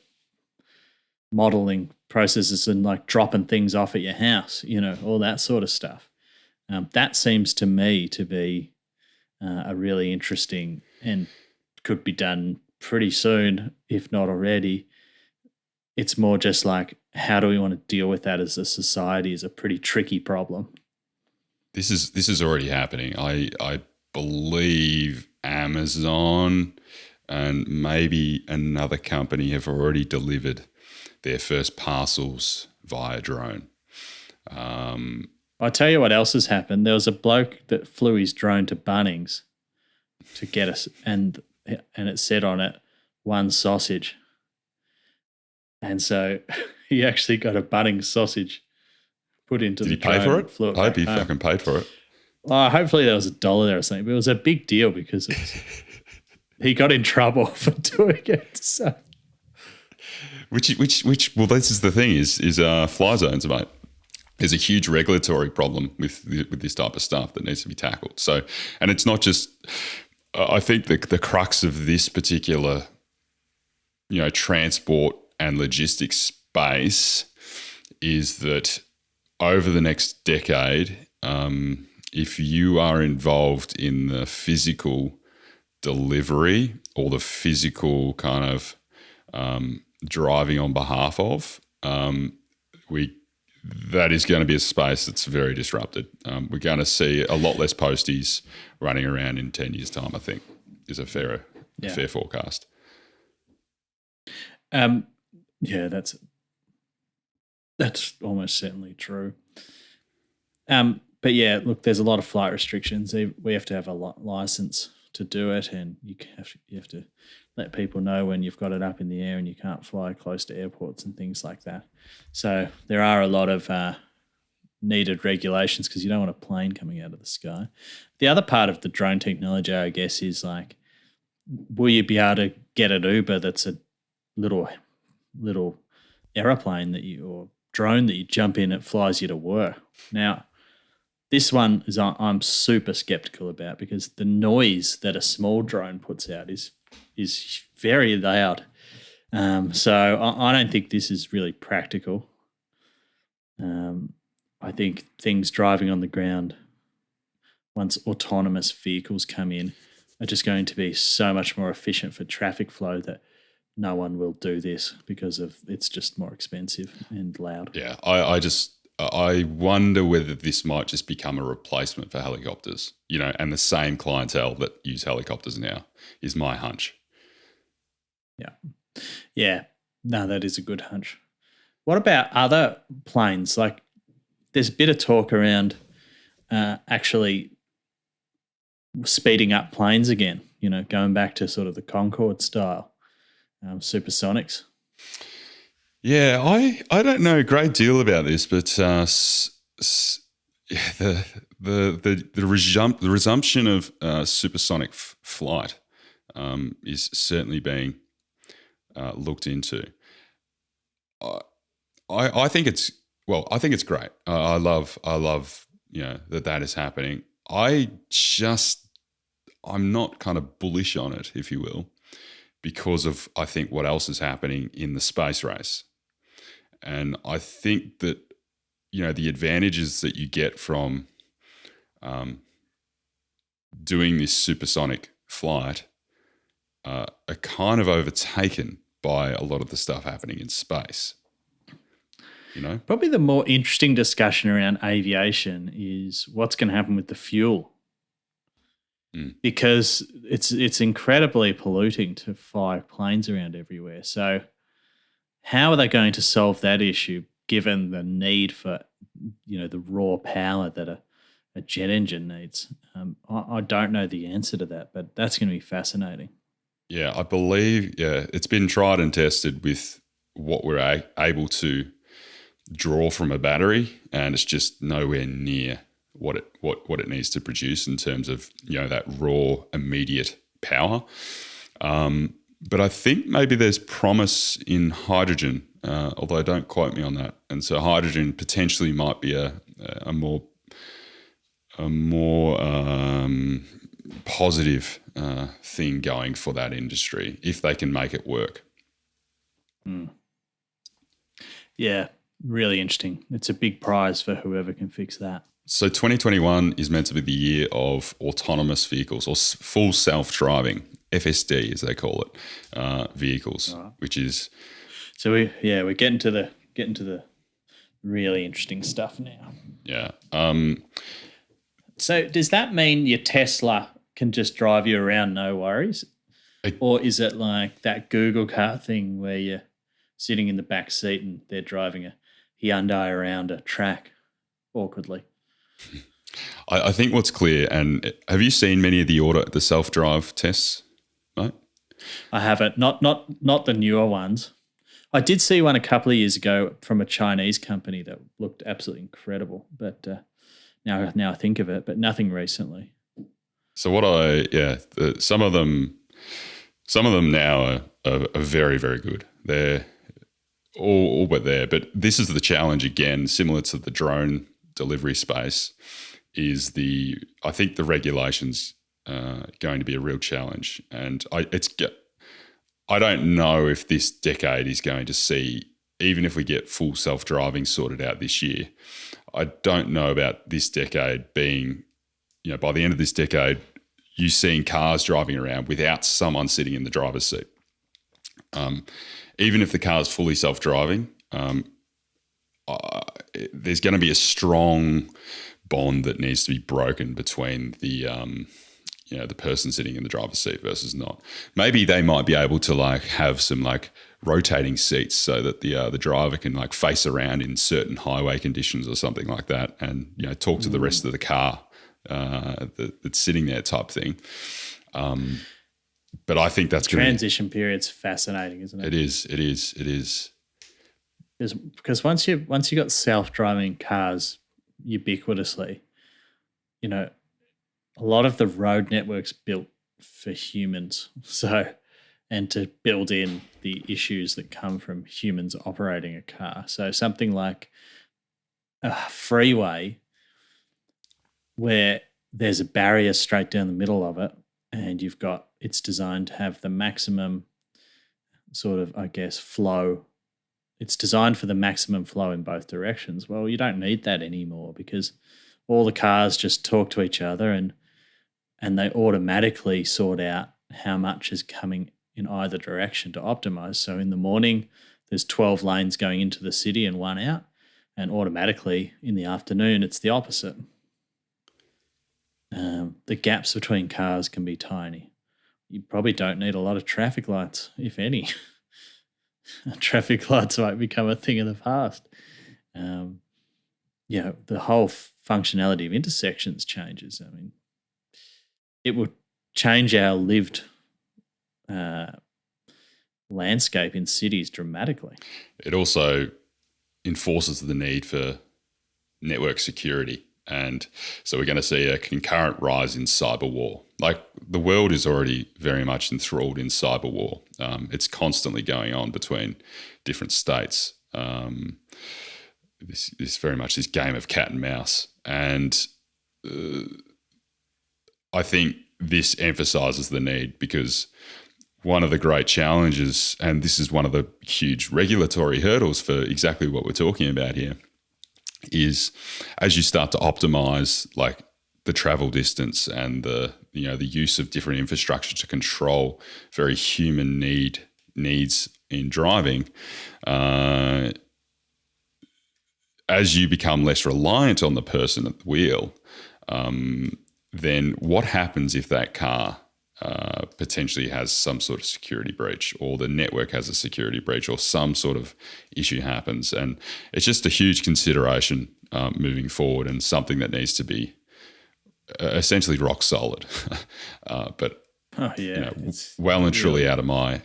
modeling processes and like dropping things off at your house, all that sort of stuff. That seems to me to be a really interesting, and could be done pretty soon, if not already. It's more just like, how do we want to deal with that as a society is a pretty tricky problem. This is already happening. I believe Amazon and maybe another company have already delivered their first parcels via drone. I'll tell you what else has happened. There was a bloke that flew his drone to Bunnings to get us, and it said on it, 1 sausage. And so he actually got a Bunnings sausage put into the drone. Did he pay for it? I hope he fucking paid for it. Hopefully there was $1 there or something, but it was a big deal because he got in trouble for doing it. So. Which well, this is the thing is fly zones, mate. There's a huge regulatory problem with this type of stuff that needs to be tackled. So, and it's not just, I think the crux of this particular, transport and logistics space is that over the next decade, if you are involved in the physical delivery or the physical kind of driving on behalf of, that is going to be a space that's very disrupted. We're going to see a lot less posties running around in 10 years' time, I think, is a fair forecast. Yeah, that's almost certainly true. But yeah, look, there's a lot of flight restrictions. We have to have a license to do it, and you have to let people know when you've got it up in the air and you can't fly close to airports and things like that. So there are a lot of needed regulations because you don't want a plane coming out of the sky. The other part of the drone technology, I guess, is like, will you be able to get an Uber that's a little aeroplane or drone that you jump in, it flies you to work? Now, this one is I'm super skeptical about, because the noise that a small drone puts out is very loud. So I don't think this is really practical. I think things driving on the ground, once autonomous vehicles come in, are just going to be so much more efficient for traffic flow that no one will do this because it's just more expensive and loud. Yeah, I wonder whether this might just become a replacement for helicopters, and the same clientele that use helicopters now is my hunch. Yeah. No, that is a good hunch. What about other planes? Like, there's a bit of talk around actually speeding up planes again, going back to sort of the Concorde style, supersonics. Yeah, I don't know a great deal about this, but the resumption of supersonic flight is certainly being looked into. I think it's great. I love that is happening. I just I'm not kind of bullish on it, if you will, because of, I think, what else is happening in the space race. And I think that, the advantages that you get from doing this supersonic flight are kind of overtaken by a lot of the stuff happening in space. Probably the more interesting discussion around aviation is what's going to happen with the fuel. Because it's incredibly polluting to fly planes around everywhere. So how are they going to solve that issue given the need for, the raw power that a jet engine needs? I don't know the answer to that, but that's going to be fascinating. Yeah, I believe, it's been tried and tested with what we're able to draw from a battery, and it's just nowhere near what it needs to produce in terms of that raw immediate power. But I think maybe there's promise in hydrogen, although don't quote me on that. And so hydrogen potentially might be a more positive thing going for that industry if they can make it work. Yeah, really interesting. It's a big prize for whoever can fix that. So 2021 is meant to be the year of autonomous vehicles or full self-driving, FSD as they call it, vehicles, right. Which is. So we're getting to the really interesting stuff now. Yeah. So does that mean your Tesla can just drive you around, no worries, or is it like that Google car thing where you're sitting in the back seat and they're driving a Hyundai around a track awkwardly? I think what's clear, and have you seen many of the self-drive tests, right? I haven't. Not the newer ones. I did see one a couple of years ago from a Chinese company that looked absolutely incredible, but now I think of it, but nothing recently. So some of them now are very, very good. They're all but there, but this is the challenge again, similar to the drone delivery space, is I think the regulations going to be a real challenge, and I don't know if this decade is going to see, even if we get full self-driving sorted out this year, I don't know about this decade being, by the end of this decade, you seeing cars driving around without someone sitting in the driver's seat. Even if the car is fully self-driving, there's going to be a strong bond that needs to be broken between the person sitting in the driver's seat versus not. Maybe they might be able to have some rotating seats so that the driver can face around in certain highway conditions or something like that, and talk to the rest of the car that's sitting there type thing. But I think that's transition period's fascinating, isn't it? It is. Because once you got self-driving cars ubiquitously, a lot of the road network's built for humans. So, and to build in the issues that come from humans operating a car. So something like a freeway where there's a barrier straight down the middle of it, and it's designed to have the maximum sort of, I guess, flow. It's designed for the maximum flow in both directions. Well, you don't need that anymore because all the cars just talk to each other and they automatically sort out how much is coming in either direction to optimize. So in the morning, there's 12 lanes going into the city and one out, and automatically in the afternoon, it's the opposite. The gaps between cars can be tiny. You probably don't need a lot of traffic lights, if any. Traffic lights might become a thing of the past. The whole functionality of intersections changes. I mean, it would change our lived landscape in cities dramatically. It also enforces the need for network security. And so we're going to see a concurrent rise in cyber war. The world is already very much enthralled in cyber war. It's constantly going on between different states. This very much this game of cat and mouse. And I think this emphasizes the need, because one of the great challenges, and this is one of the huge regulatory hurdles for exactly what we're talking about here, is as you start to optimize like the travel distance and the use of different infrastructure to control very human needs in driving, as you become less reliant on the person at the wheel, then what happens if that car potentially has some sort of security breach, or the network has a security breach, or some sort of issue happens? And it's just a huge consideration moving forward, and something that needs to be essentially rock solid. But well and truly out of my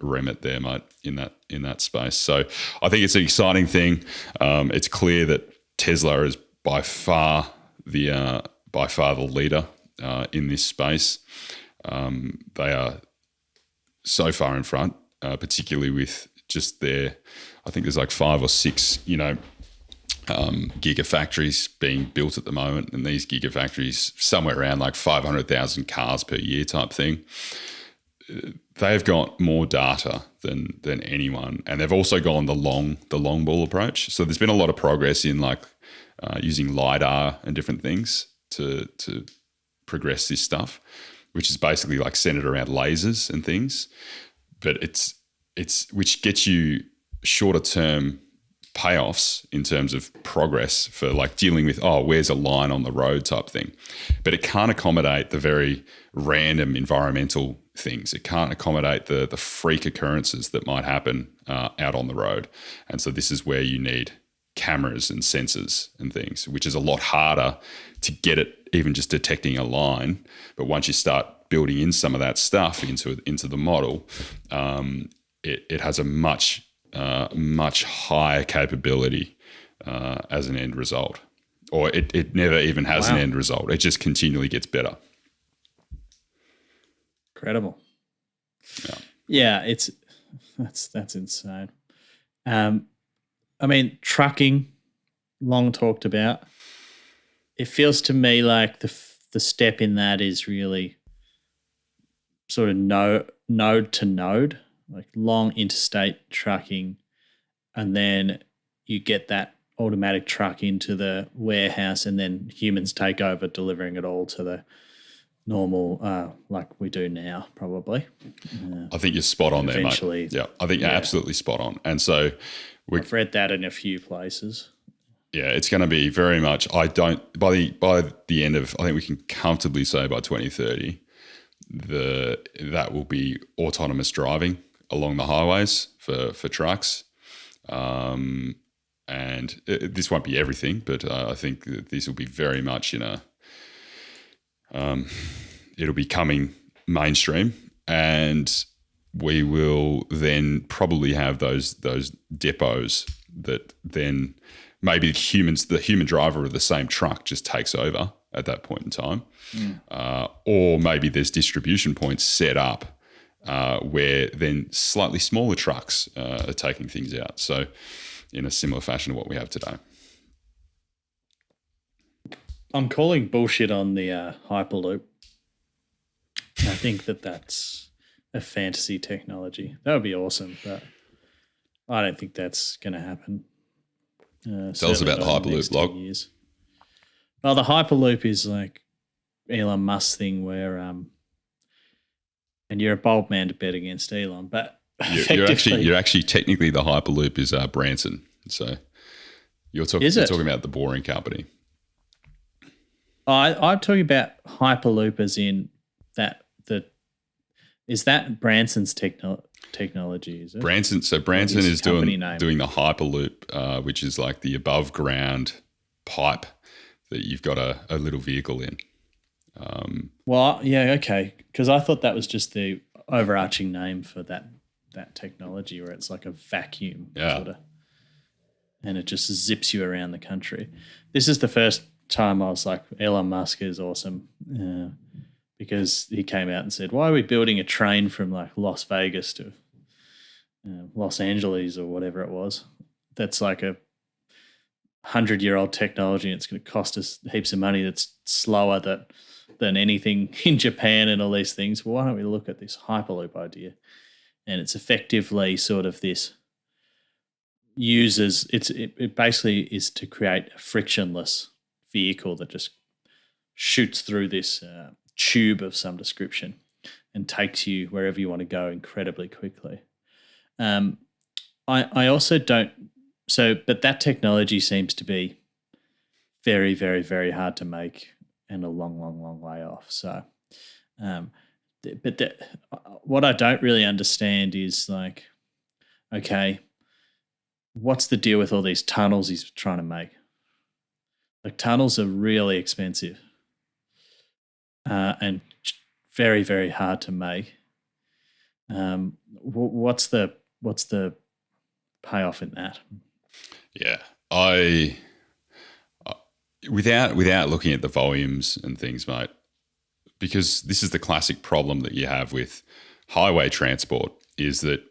remit there, mate, in that space. So I think it's an exciting thing. It's clear that Tesla is by far the leader in this space. They are so far in front, particularly with just their, I think there's like 5 or 6, gigafactories being built at the moment, and these gigafactories somewhere around like 500,000 cars per year type thing. They've got more data than anyone, and they've also gone the long ball approach. So there's been a lot of progress in like using LiDAR and different things to progress this stuff, which is basically like centered around lasers and things. But it's which gets you shorter term payoffs in terms of progress for like dealing with, where's a line on the road type thing. But it can't accommodate the very random environmental things. It can't accommodate the freak occurrences that might happen out on the road. And so this is where you need cameras and sensors and things, which is a lot harder to get it even just detecting a line. But once you start building in some of that stuff into the model, it has a much higher capability as an end result, or it never even has an end result. It just continually gets better. Incredible. Yeah, that's insane. I mean, trucking, long talked about. It feels to me like the step in that is really sort of node to node, like long interstate trucking, and then you get that automatic truck into the warehouse, and then humans take over delivering it all to the normal, like we do now, probably. I think you're spot on there, mate. Yeah, I think you're absolutely spot on. And so I've read that in a few places. Yeah, it's going to be very much. By the end of, I think we can comfortably say by 2030, that will be autonomous driving along the highways for trucks. And this won't be everything, but I think that this will be very much it'll be coming mainstream, and we will then probably have those depots that then maybe the human driver of the same truck just takes over at that point in time. Or maybe there's distribution points set up where then slightly smaller trucks are taking things out. So in a similar fashion to what we have today. I'm calling bullshit on the hyperloop. I think that's a fantasy technology. That would be awesome, but I don't think that's going to happen. Tell us about the hyperloop, Log. Well, the hyperloop is like Elon Musk's thing where, and you're a bold man to bet against Elon, but you're actually technically the hyperloop is Branson. So you're talking about the Boring Company. I'm talking about hyperloop as in is that Branson's technology, is it? Branson is doing the hyperloop, which is like the above ground pipe that you've got a little vehicle in. Okay, because I thought that was just the overarching name for that technology, where it's like a vacuum sort of, and it just zips you around the country. This is the first time I was like, Elon Musk is awesome, because he came out and said, why are we building a train from like Las Vegas to Los Angeles or whatever it was? That's like a 100-year-old technology, and it's going to cost us heaps of money. That's slower, that than anything in Japan and all these things. Well, why don't we look at this hyperloop idea? And it's effectively sort of this it basically is to create a frictionless vehicle that just shoots through this tube of some description and takes you wherever you want to go incredibly quickly. I also don't but that technology seems to be very, very, very hard to make and a long, long, long way off. So, what I don't really understand is like, okay, what's the deal with all these tunnels he's trying to make? Like tunnels are really expensive and very, very hard to make. What's the payoff in that? Yeah, without looking at the volumes and things, mate, because this is the classic problem that you have with highway transport is that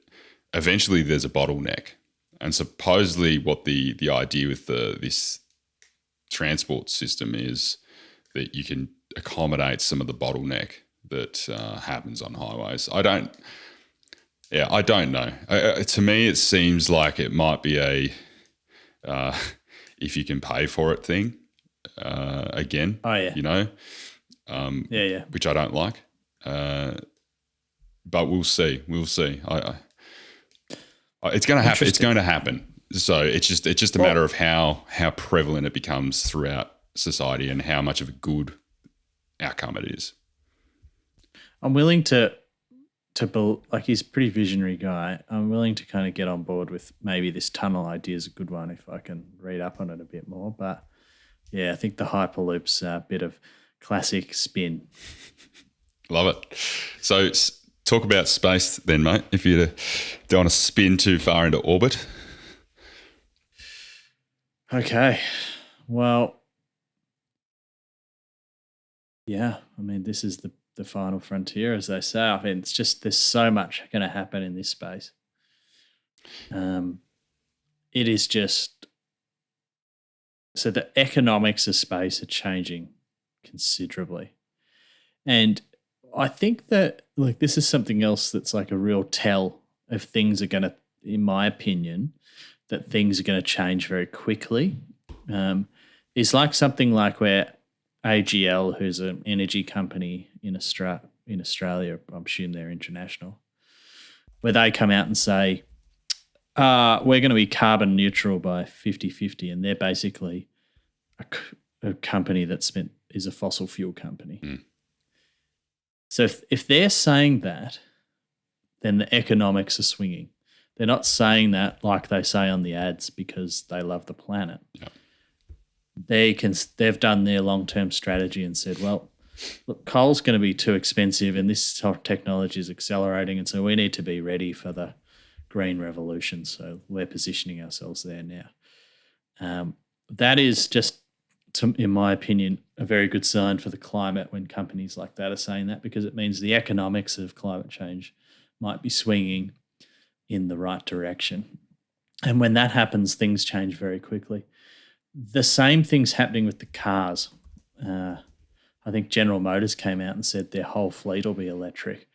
eventually there's a bottleneck. And supposedly what the idea with this transport system is that you can accommodate some of the bottleneck that happens on highways. I don't know. To me, it seems like it might be a if you can pay for it thing again. Oh, yeah. You know? Yeah. Which I don't like. But we'll see. It's going to happen. It's going to happen. So it's just a matter of how prevalent it becomes throughout society and how much of a good outcome it is. I'm willing to like he's a pretty visionary guy. I'm willing to kind of get on board with maybe this tunnel idea is a good one if I can read up on it a bit more. But yeah, I think the Hyperloop's a bit of classic spin. Love it. So talk about space then, mate, if you don't want to spin too far into orbit. Okay. Well, yeah, I mean, this is the final frontier, as they say. I mean, it's just there's so much going to happen in this space. It is just so the economics of space are changing considerably, and I think that like this is something else that's like a real tell of things are going to, in my opinion, that things are going to change very quickly. Is like something like where AGL, who's an energy company in Australia, I'm assuming they're international, where they come out and say, we're going to be carbon neutral by 50-50, and they're basically a company is a fossil fuel company. Mm. So if they're saying that, then the economics are swinging. They're not saying that like they say on the ads because they love the planet. Yep. They've done their long-term strategy and said, well, look, coal's going to be too expensive and this technology is accelerating, and so we need to be ready for the green revolution. So we're positioning ourselves there now. That is just, in my opinion, a very good sign for the climate when companies like that are saying that, because it means the economics of climate change might be swinging in the right direction. And when that happens, things change very quickly. The same thing's happening with the cars. I think General Motors came out and said their whole fleet will be electric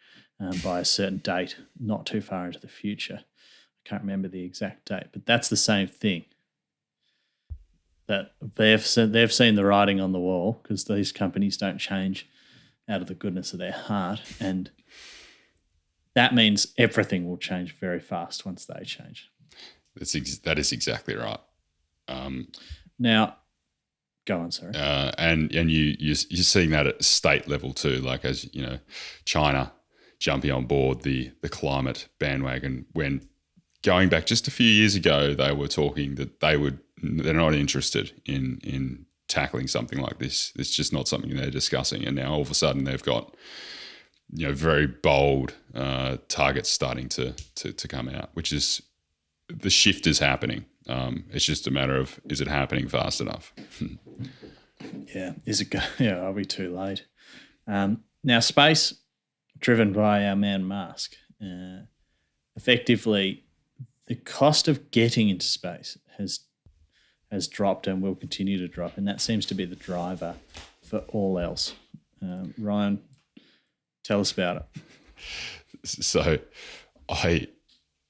by a certain date, not too far into the future. I can't remember the exact date, but that's the same thing. That they've seen the writing on the wall, because these companies don't change out of the goodness of their heart, and that means everything will change very fast once they change. That is exactly right. Now, go on, sorry. And you're seeing that at state level too, like as you know, China jumping on board the climate bandwagon. When going back just a few years ago, they were talking that they're not interested in tackling something like this. It's just not something they're discussing. And now all of a sudden they've got, you know, very bold targets starting to come out, which is the shift is happening. It's just a matter of, is it happening fast enough? Yeah. Are we too late? Now, space, driven by our man Musk, effectively the cost of getting into space has dropped and will continue to drop, and that seems to be the driver for all else. Ryan, tell us about it. So,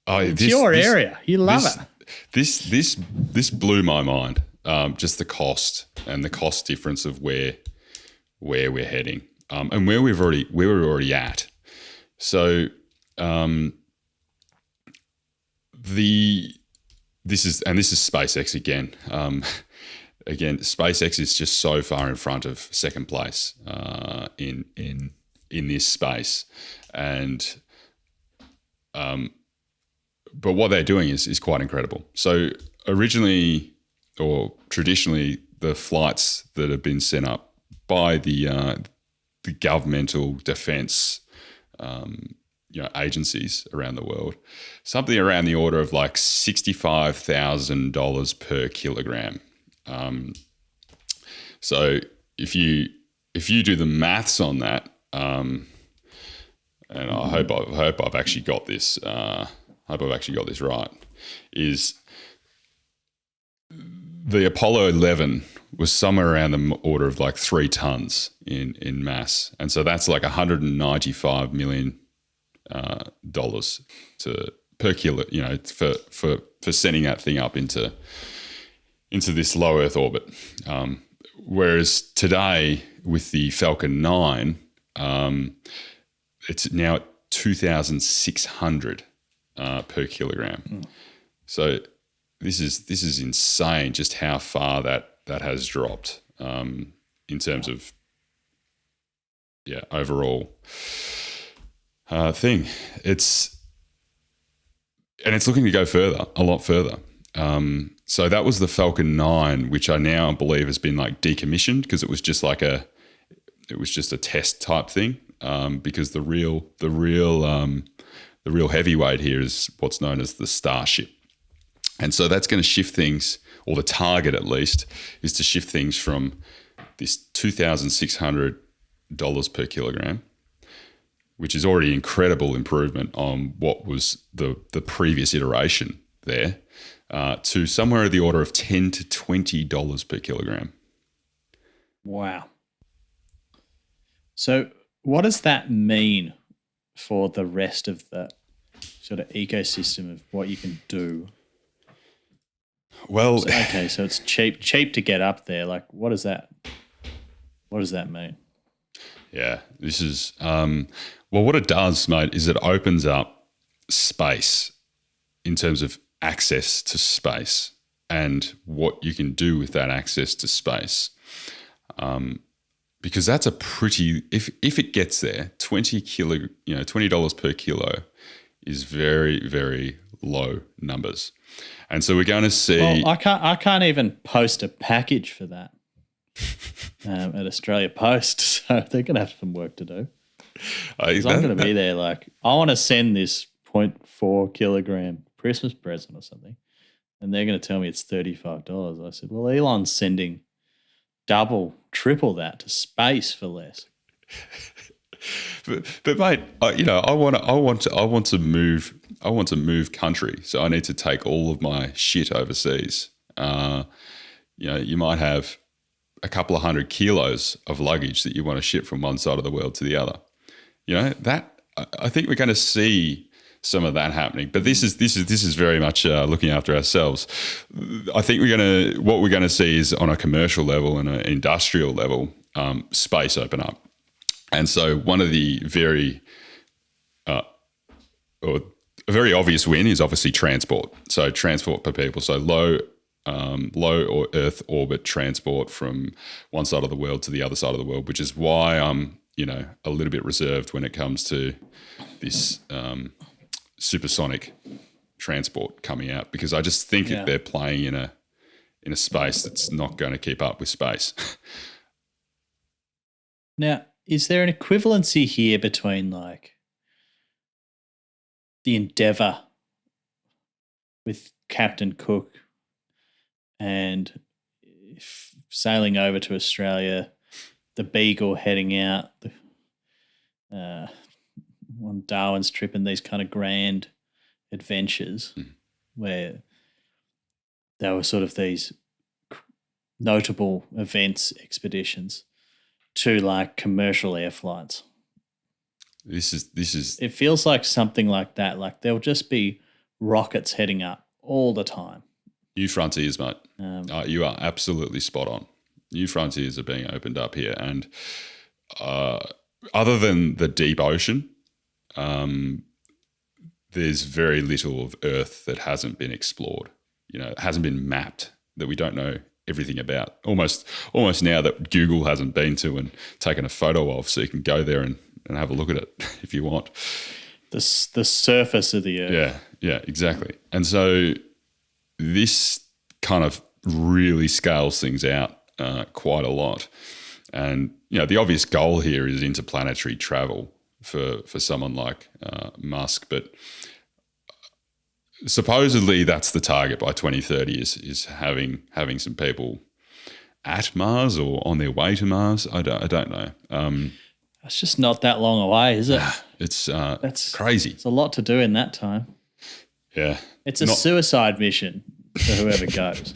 It's your area. You love it. This blew my mind. Just the cost and the cost difference of where we're heading, and where we're already at. So, this is SpaceX again. Again, SpaceX is just so far in front of second place in this space, and but what they're doing is quite incredible. So originally, or traditionally, the flights that have been sent up by the governmental defense agencies around the world, something around the order of like $65,000 per kilogram. So if you do the maths on that, and I hope I've actually got this. Hope I've actually got this right. Is the Apollo 11 was somewhere around the order of like 3 tons in mass, and so that's like $195 million dollars per kilo. For sending that thing up into this low Earth orbit. Whereas today with the Falcon 9, it's now at 2,600 per kilogram. So this is insane, just how far that has dropped in terms of overall thing. It's looking to go further, a lot further. So that was the Falcon 9, which I now believe has been like decommissioned because it was just a test type thing. Because the real heavyweight here is what's known as the Starship. And so that's going to shift things, or the target at least, is to shift things from this $2,600 per kilogram, which is already incredible improvement on what was the previous iteration there, to somewhere in the order of $10 to $20 per kilogram. Wow. So what does that mean for the rest of the sort of ecosystem of what you can do? Well, so it's cheap to get up there. Like, what does that mean? Yeah, this is what it does, mate, is it opens up space in terms of access to space and what you can do with that access to space. Because that's a pretty, if it gets there, $20 per kilo is very, very low numbers. And so we're going to see. Well, I can't even post a package for that at Australia Post, so they're going to have some work to do. I'm going to be there. Like, I want to send this 0.4 kilogram Christmas present or something, and they're going to tell me it's $35. I said, well, Elon's sending double, triple that to space for less. But mate, I want to move country, so I need to take all of my shit overseas. You might have a couple of 100 kilos of luggage that you want to ship from one side of the world to the other. That I think we're going to see some of that happening. But this is very much looking after ourselves. I think what we're going to see is on a commercial level and an industrial level, space open up. And so one of the very a very obvious win is obviously transport. So transport per people. So low or Earth orbit transport from one side of the world to the other side of the world, which is why I'm a little bit reserved when it comes to this supersonic transport coming out, because I just think that they're playing in a space that's not going to keep up with space. Now, is there an equivalency here between like the Endeavour with Captain Cook and sailing over to Australia, the Beagle heading out, on Darwin's trip, and these kind of grand adventures where there were sort of these notable events, expeditions, to like commercial air flights. This is It feels like something like that. Like there'll just be rockets heading up all the time. new frontiers, mate. You are absolutely spot on. New frontiers are being opened up here, and other than the deep ocean, there's very little of Earth that hasn't been explored. It hasn't been mapped, that we don't know everything about. Almost now that Google hasn't been to and taken a photo of, so you can go there and have a look at it if you want. The surface of the Earth. Yeah, exactly. And so this kind of really scales things out quite a lot. And the obvious goal here is interplanetary travel for someone like Musk, but supposedly that's the target by 2030 is having some people at Mars or on their way to Mars. I don't know. It's just not that long away, is it? That's crazy. It's a lot to do in that time. Yeah. It's a suicide mission for whoever goes.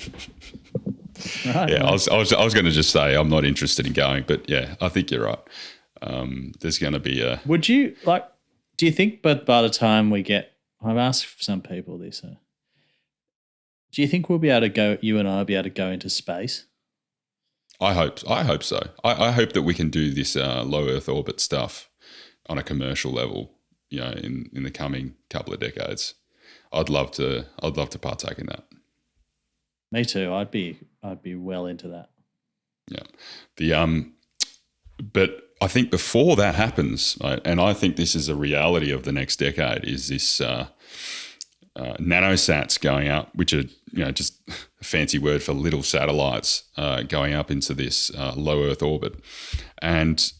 Right. Yeah, I was going to just say I'm not interested in going, but yeah, I think you're right. There's going to be a... Would you, do you think by the time we get... I've asked some people this. Do you think we'll be able to go, you and I will be able to go into space? I hope so. I hope that we can do this low Earth orbit stuff on a commercial level, in the coming couple of decades. I'd love to partake in that. Me too. I'd be well into that. Yeah. But I think before that happens, right, and I think this is a reality of the next decade, is this nanosats going up, which are just a fancy word for little satellites going up into this low Earth orbit. And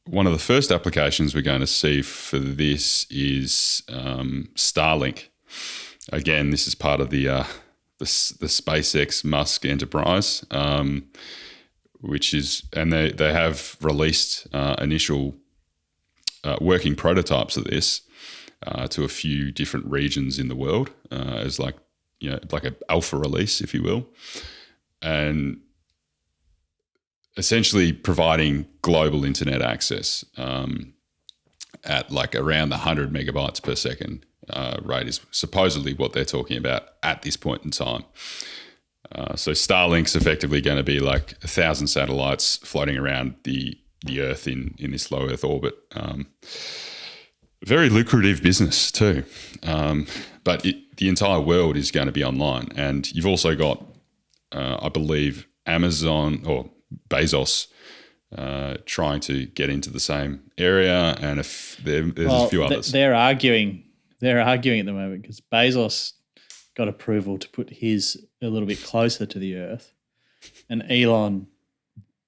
one of the first applications we're going to see for this is Starlink. Again, this is part of the SpaceX Musk enterprise, which is, and they have released initial working prototypes of this to a few different regions in the world as like an alpha release, if you will, and essentially providing global internet access at like around the 100 megabytes per second rate is supposedly what they're talking about at this point in time. So Starlink's effectively going to be like 1,000 satellites floating around the Earth in this low Earth orbit. Very lucrative business too. But the entire world is going to be online. And you've also got, I believe, Amazon or Bezos trying to get into the same area. And there's a few others. They're arguing at the moment because Bezos got approval to put his a little bit closer to the Earth, and Elon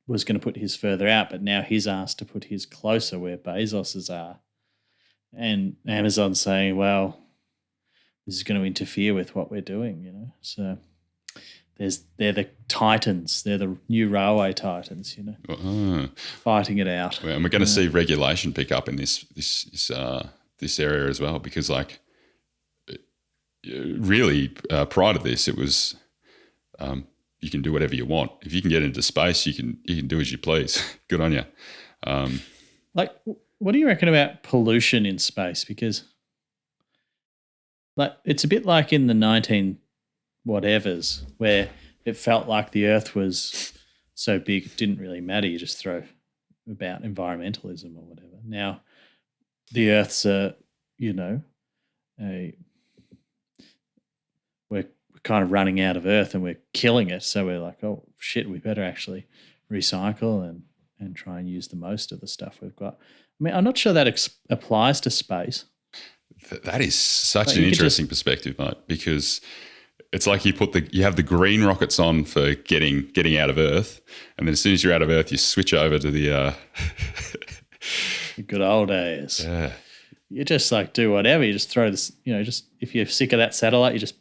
was going to put his further out, but now he's asked to put his closer where Bezos's are. And Amazon's saying, well, this is going to interfere with what we're doing, So they're the titans. They're the new railway titans, fighting it out. And we're going to see regulation pick up in this area as well, because really, prior to this, it was you can do whatever you want. If you can get into space, you can do as you please. Good on you. What do you reckon about pollution in space? Because it's a bit like in the 19 whatevers where it felt like the Earth was so big it didn't really matter. You just throw about environmentalism or whatever. Now the Earth's we're kind of running out of Earth and we're killing it. So we're like, oh shit, we better actually recycle and try and use the most of the stuff we've got. I mean, I'm not sure that applies to space. That is such an interesting perspective, mate, because it's like you have the green rockets on for getting out of Earth, and then as soon as you're out of Earth, you switch over to the good old days. Yeah. You just do whatever. You just throw this, just if you're sick of that satellite, you just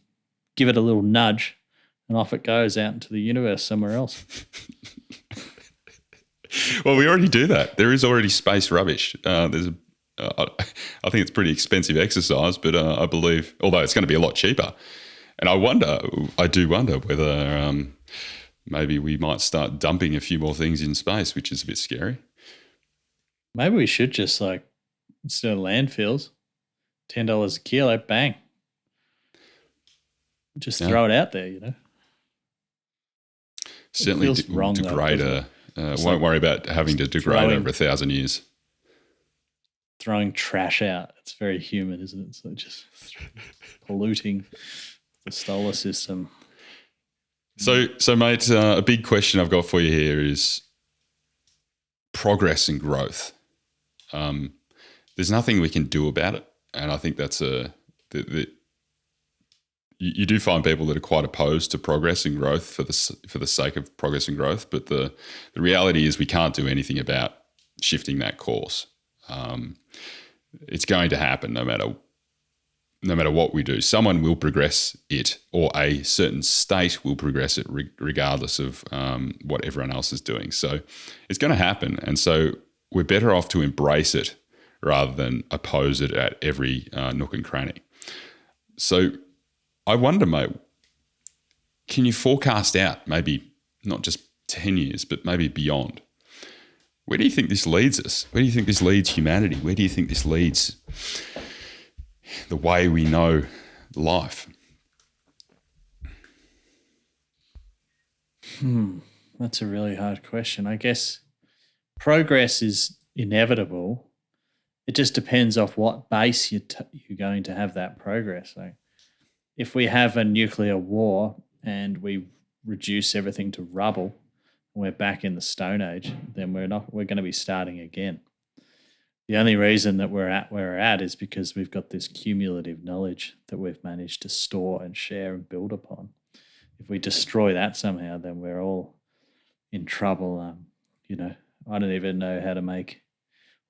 give it a little nudge and off it goes out into the universe somewhere else. Well, we already do that. There is already space rubbish. I think it's pretty expensive exercise, but I believe, although it's going to be a lot cheaper. And I do wonder whether maybe we might start dumping a few more things in space, which is a bit scary. Maybe we should just instead of landfills, $10 a kilo, bang. Just throw it out there. Certainly feels wrong, though, degrade doesn't it? won't worry about having to degrade over 1,000 years. Throwing trash out. It's very human, isn't it? So just polluting the solar system. So mate, a big question I've got for you here is progress and growth. There's nothing we can do about it, and I think that's you do find people that are quite opposed to progress and growth for the sake of progress and growth, but the reality is we can't do anything about shifting that course. It's going to happen no matter what we do. Someone will progress it, or a certain state will progress it regardless of what everyone else is doing. So it's going to happen, and so we're better off to embrace it rather than oppose it at every nook and cranny. So I wonder, mate, can you forecast out maybe not just 10 years, but maybe beyond? Where do you think this leads us? Where do you think this leads humanity? Where do you think this leads the way we know life? That's a really hard question. I guess progress is inevitable. It just depends off what base you're going to have that progress. Like if we have a nuclear war and we reduce everything to rubble, we're back in the Stone Age, then we're going to be starting again. The only reason that we're at where we're at is because we've got this cumulative knowledge that we've managed to store and share and build upon. If we destroy that somehow, then we're all in trouble. I don't even know how to make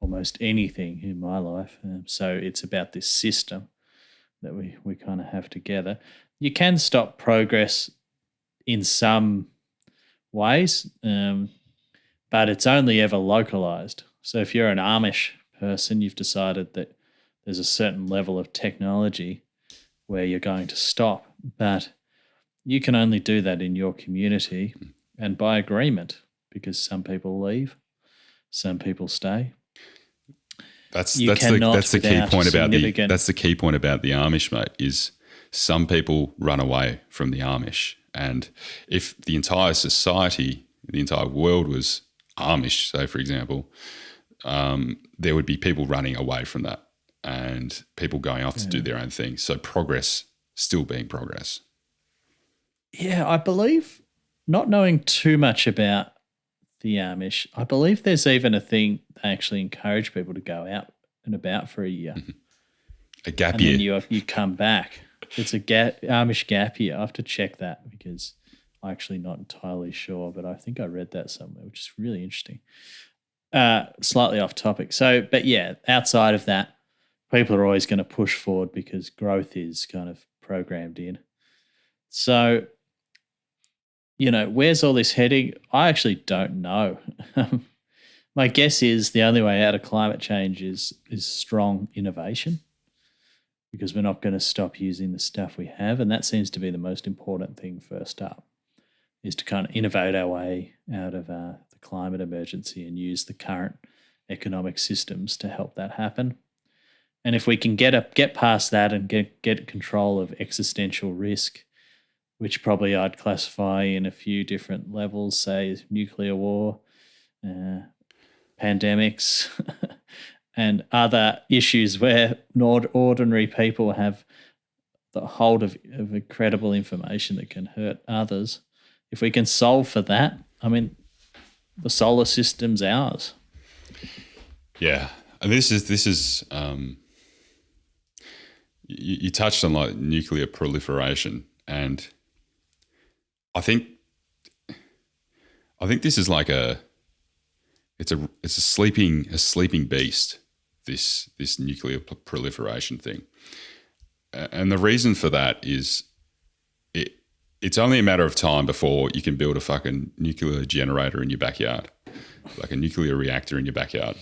almost anything in my life. So it's about this system that we kind of have together. You can stop progress in some ways, but it's only ever localized. So if you're an Amish person, you've decided that there's a certain level of technology where you're going to stop, but you can only do that in your community and by agreement, because some people leave, some people stay. That's the key point about the Amish, mate, is some people run away from the Amish. And if the entire society, the entire world was Amish, say, for example, there would be people running away from that and people going off to do their own thing. So progress still being progress. Yeah, I believe, not knowing too much about the Amish, I believe there's even a thing they actually encourage people to go out and about for a year. Mm-hmm. A gap year. And then you come back. It's a Amish gap year. I have to check that because I'm actually not entirely sure, but I think I read that somewhere, which is really interesting. Slightly off topic. So, but yeah, outside of that, people are always going to push forward because growth is kind of programmed in. So, where's all this heading? I actually don't know. My guess is the only way out of climate change is strong innovation, because we're not going to stop using the stuff we have. And that seems to be the most important thing first up, is to kind of innovate our way out of the climate emergency and use the current economic systems to help that happen. And if we can get past that and get control of existential risk, which probably I'd classify in a few different levels, say nuclear war, pandemics, and other issues where ordinary people have the hold of incredible information that can hurt others. If we can solve for that, I mean, the solar system's ours. Yeah, and this is you touched on like nuclear proliferation, and I think this is like it's a sleeping beast, this nuclear proliferation thing, and the reason for that is it's only a matter of time before you can build a fucking nuclear generator in your backyard, like a nuclear reactor in your backyard,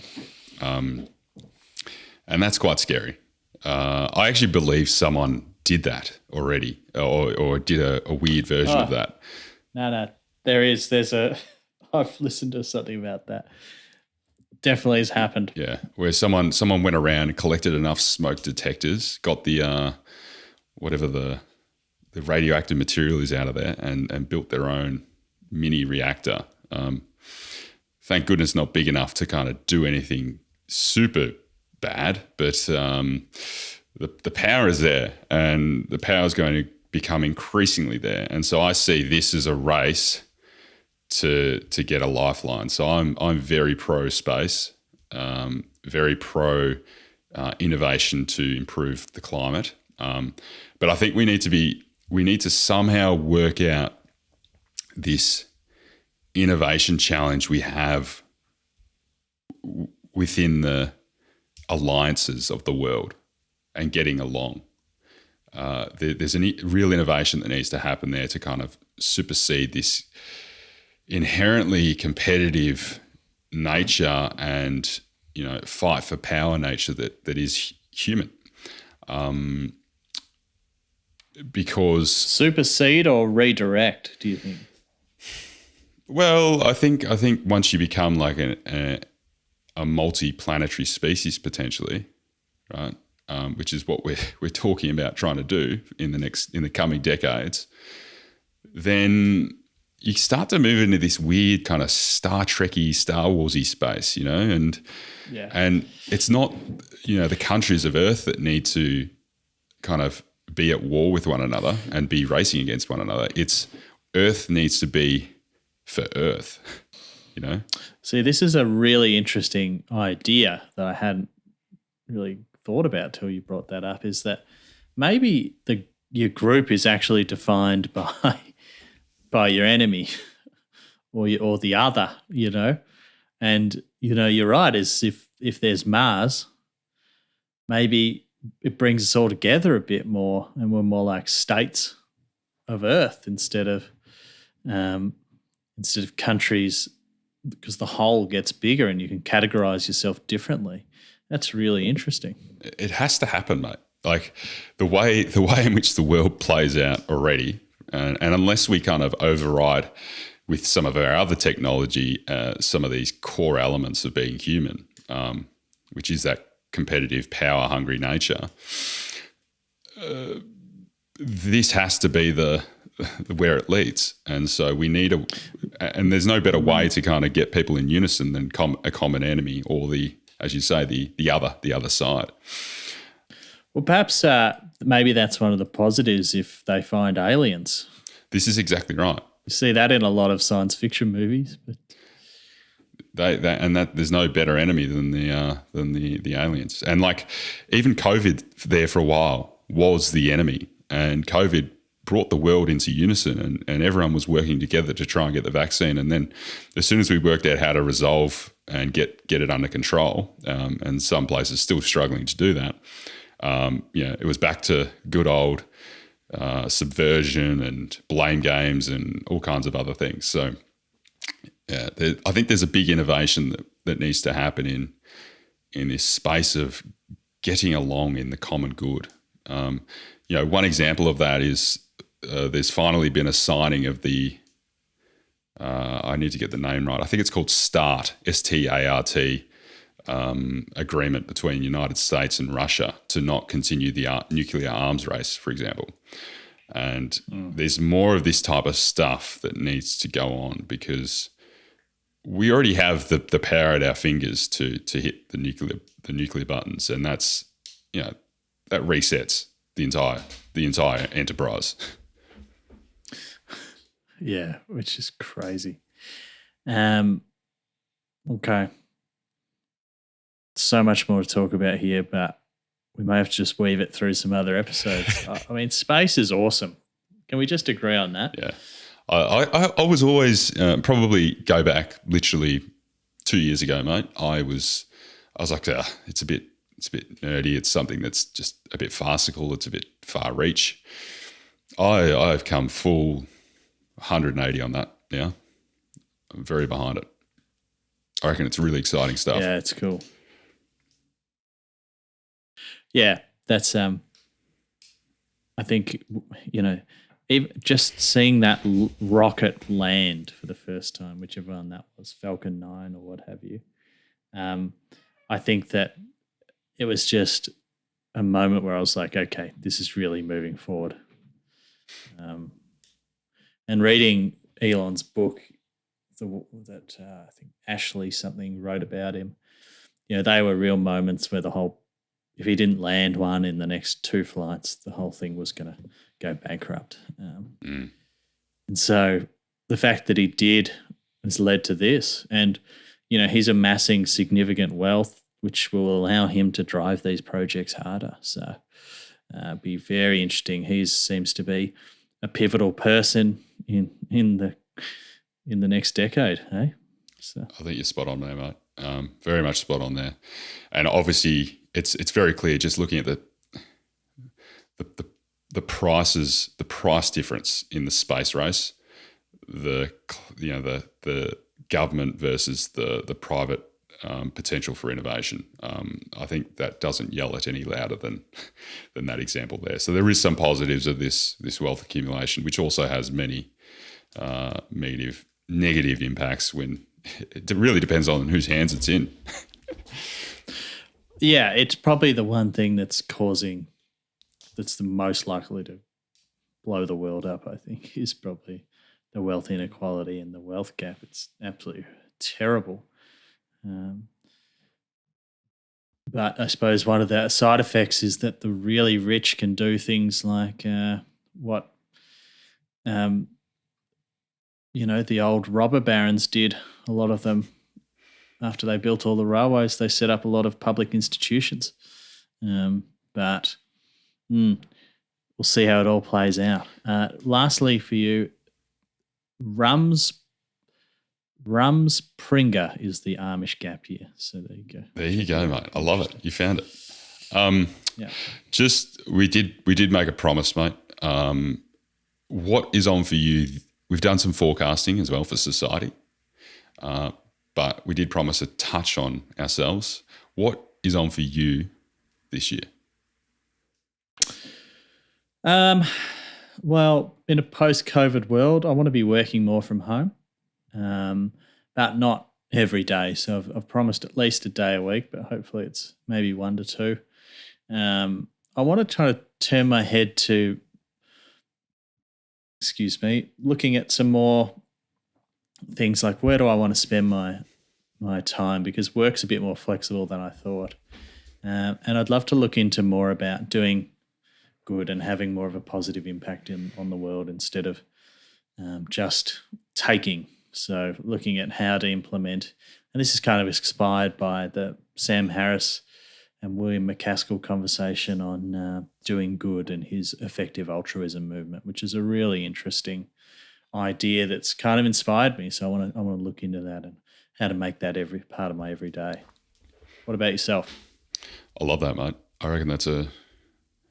and that's quite scary. I actually believe someone did that already, or did a weird version of that. No, there's a. I've listened to something about that. definitely has happened. Yeah, where someone went around and collected enough smoke detectors, got the whatever the radioactive material is out of there, and built their own mini reactor. Thank goodness not big enough to kind of do anything super bad, but the power is there, and the power is going to become increasingly there. And so I see this as a race to get a lifeline. So I'm very pro space, very pro innovation to improve the climate. But I think we need to somehow work out this innovation challenge we have within the alliances of the world and getting along. There's a real innovation that needs to happen there to kind of supersede this inherently competitive nature and, fight for power nature that is human. Because supersede or redirect, do you think? Well, I think once you become like a multi-planetary species potentially, right? Which is what we're talking about trying to do in the coming decades, then you start to move into this weird kind of Star Trek-y, Star Wars-y space, and it's not, the countries of Earth that need to kind of be at war with one another and be racing against one another. It's Earth needs to be for Earth, See, this is a really interesting idea that I hadn't really thought about till you brought that up, is that maybe your group is actually defined by your enemy or the other, and you're right, is if there's Mars, maybe it brings us all together a bit more and we're more like states of Earth instead of countries, because the whole gets bigger and you can categorize yourself differently. That's really interesting. It has to happen, mate. Like the way in which the world plays out already, and unless we kind of override with some of our other technology, some of these core elements of being human, which is that competitive, power-hungry nature, this has to be the where it leads. And so we need and there's no better way to kind of get people in unison than a common enemy, or as you say, the other side. Well, perhaps maybe that's one of the positives if they find aliens. This is exactly right. You see that in a lot of science fiction movies, but there's no better enemy than the aliens. And like even COVID there for a while was the enemy, and COVID brought the world into unison, and everyone was working together to try and get the vaccine. And then as soon as we worked out how to resolve and get it under control, and some places still struggling to do that, it was back to good old subversion and blame games and all kinds of other things. So yeah, I think there's a big innovation that needs to happen in this space of getting along in the common good. One example of that is there's finally been a signing of the I need to get the name right. I think it's called START, START, agreement between the United States and Russia to not continue the nuclear arms race, for example. And there's more of this type of stuff that needs to go on, because we already have the power at our fingers to hit the nuclear buttons, and that's that resets the entire enterprise. Yeah, which is crazy. Okay. So much more to talk about here, but we may have to just weave it through some other episodes. I mean, space is awesome. Can we just agree on that? Yeah. I was always, probably go back literally 2 years ago, mate. I was like, it's a bit nerdy. It's something that's just a bit farcical. It's a bit far reach. I've come full 180 on that now. I'm very behind it. I reckon it's really exciting stuff. Yeah, it's cool. Yeah, that's I think even just seeing that rocket land for the first time, whichever one that was, Falcon 9 or what have you, I think that it was just a moment where I was like, okay, this is really moving forward. And reading Elon's book, that I think Ashley something wrote about him, they were real moments where if he didn't land one in the next 2 flights, the whole thing was going to go bankrupt. And so the fact that he did has led to this. And, he's amassing significant wealth, which will allow him to drive these projects harder. So be very interesting. He seems to be a pivotal person in the next decade. Hey, so I think you're spot on there, mate. Very much spot on there. And obviously, it's very clear just looking at the prices, the price difference in the space race, the government versus the private potential for innovation. I think that doesn't yell at any louder than that example there. So there is some positives of this wealth accumulation, which also has many negative impacts when it really depends on whose hands it's in. Yeah, it's probably the one thing that's the most likely to blow the world up, I think, is probably the wealth inequality and the wealth gap. It's absolutely terrible. But I suppose one of the side effects is that the really rich can do things like what the old robber barons did. A lot of them, after they built all the railways, they set up a lot of public institutions. But we'll see how it all plays out. Lastly for you, Rumspringa is the Amish gap year. So there you go. There you go, mate. I love it. You found it. Yeah. We did make a promise, mate. What is on for you? We've done some forecasting as well for society, but we did promise a touch on ourselves. What is on for you this year? Well, in a post-COVID world, I want to be working more from home, but not every day. So I've promised at least a day a week, but hopefully it's maybe 1 to 2. I want to try to turn my head to, looking at some more things like where do I want to spend my time, because work's a bit more flexible than I thought. And I'd love to look into more about doing good and having more of a positive impact on the world instead of just taking. So looking at how to implement, and this is kind of inspired by the Sam Harris and William McCaskill conversation on doing good and his effective altruism movement, which is a really interesting idea that's kind of inspired me. So I want to look into that and how to make that every part of my everyday. What about yourself? I love that, mate. I reckon that's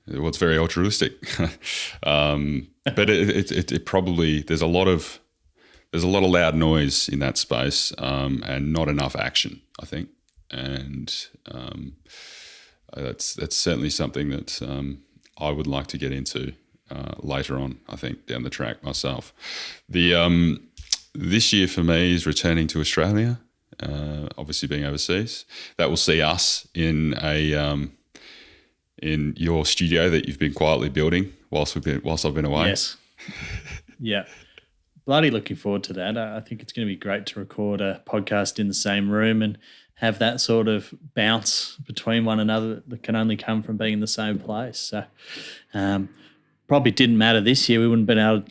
it's very altruistic. But it probably there's a lot of loud noise in that space and not enough action, I think. And that's certainly something that I would like to get into later on, I think, down the track myself. This year for me is returning to Australia, obviously being overseas. That will see us in your studio that you've been quietly building whilst I've been away. Yes. Yeah. Bloody looking forward to that. I think it's going to be great to record a podcast in the same room and have that sort of bounce between one another that can only come from being in the same place. So probably didn't matter this year.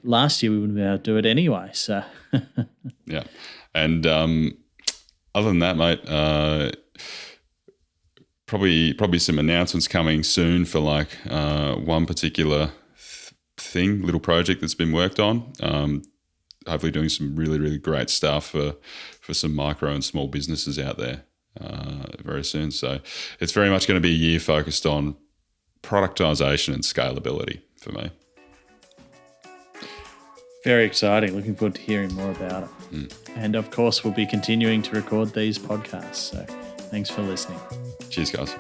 Last year we wouldn't have been able to do it anyway. So yeah. And other than that, mate, probably some announcements coming soon for like one particular little project that's been worked on. Hopefully doing some really, really great stuff for some micro and small businesses out there very soon. So it's very much going to be a year focused on productization and scalability for me. Very exciting. Looking forward to hearing more about it. And of course, we'll be continuing to record these podcasts. So thanks for listening. Cheers, guys.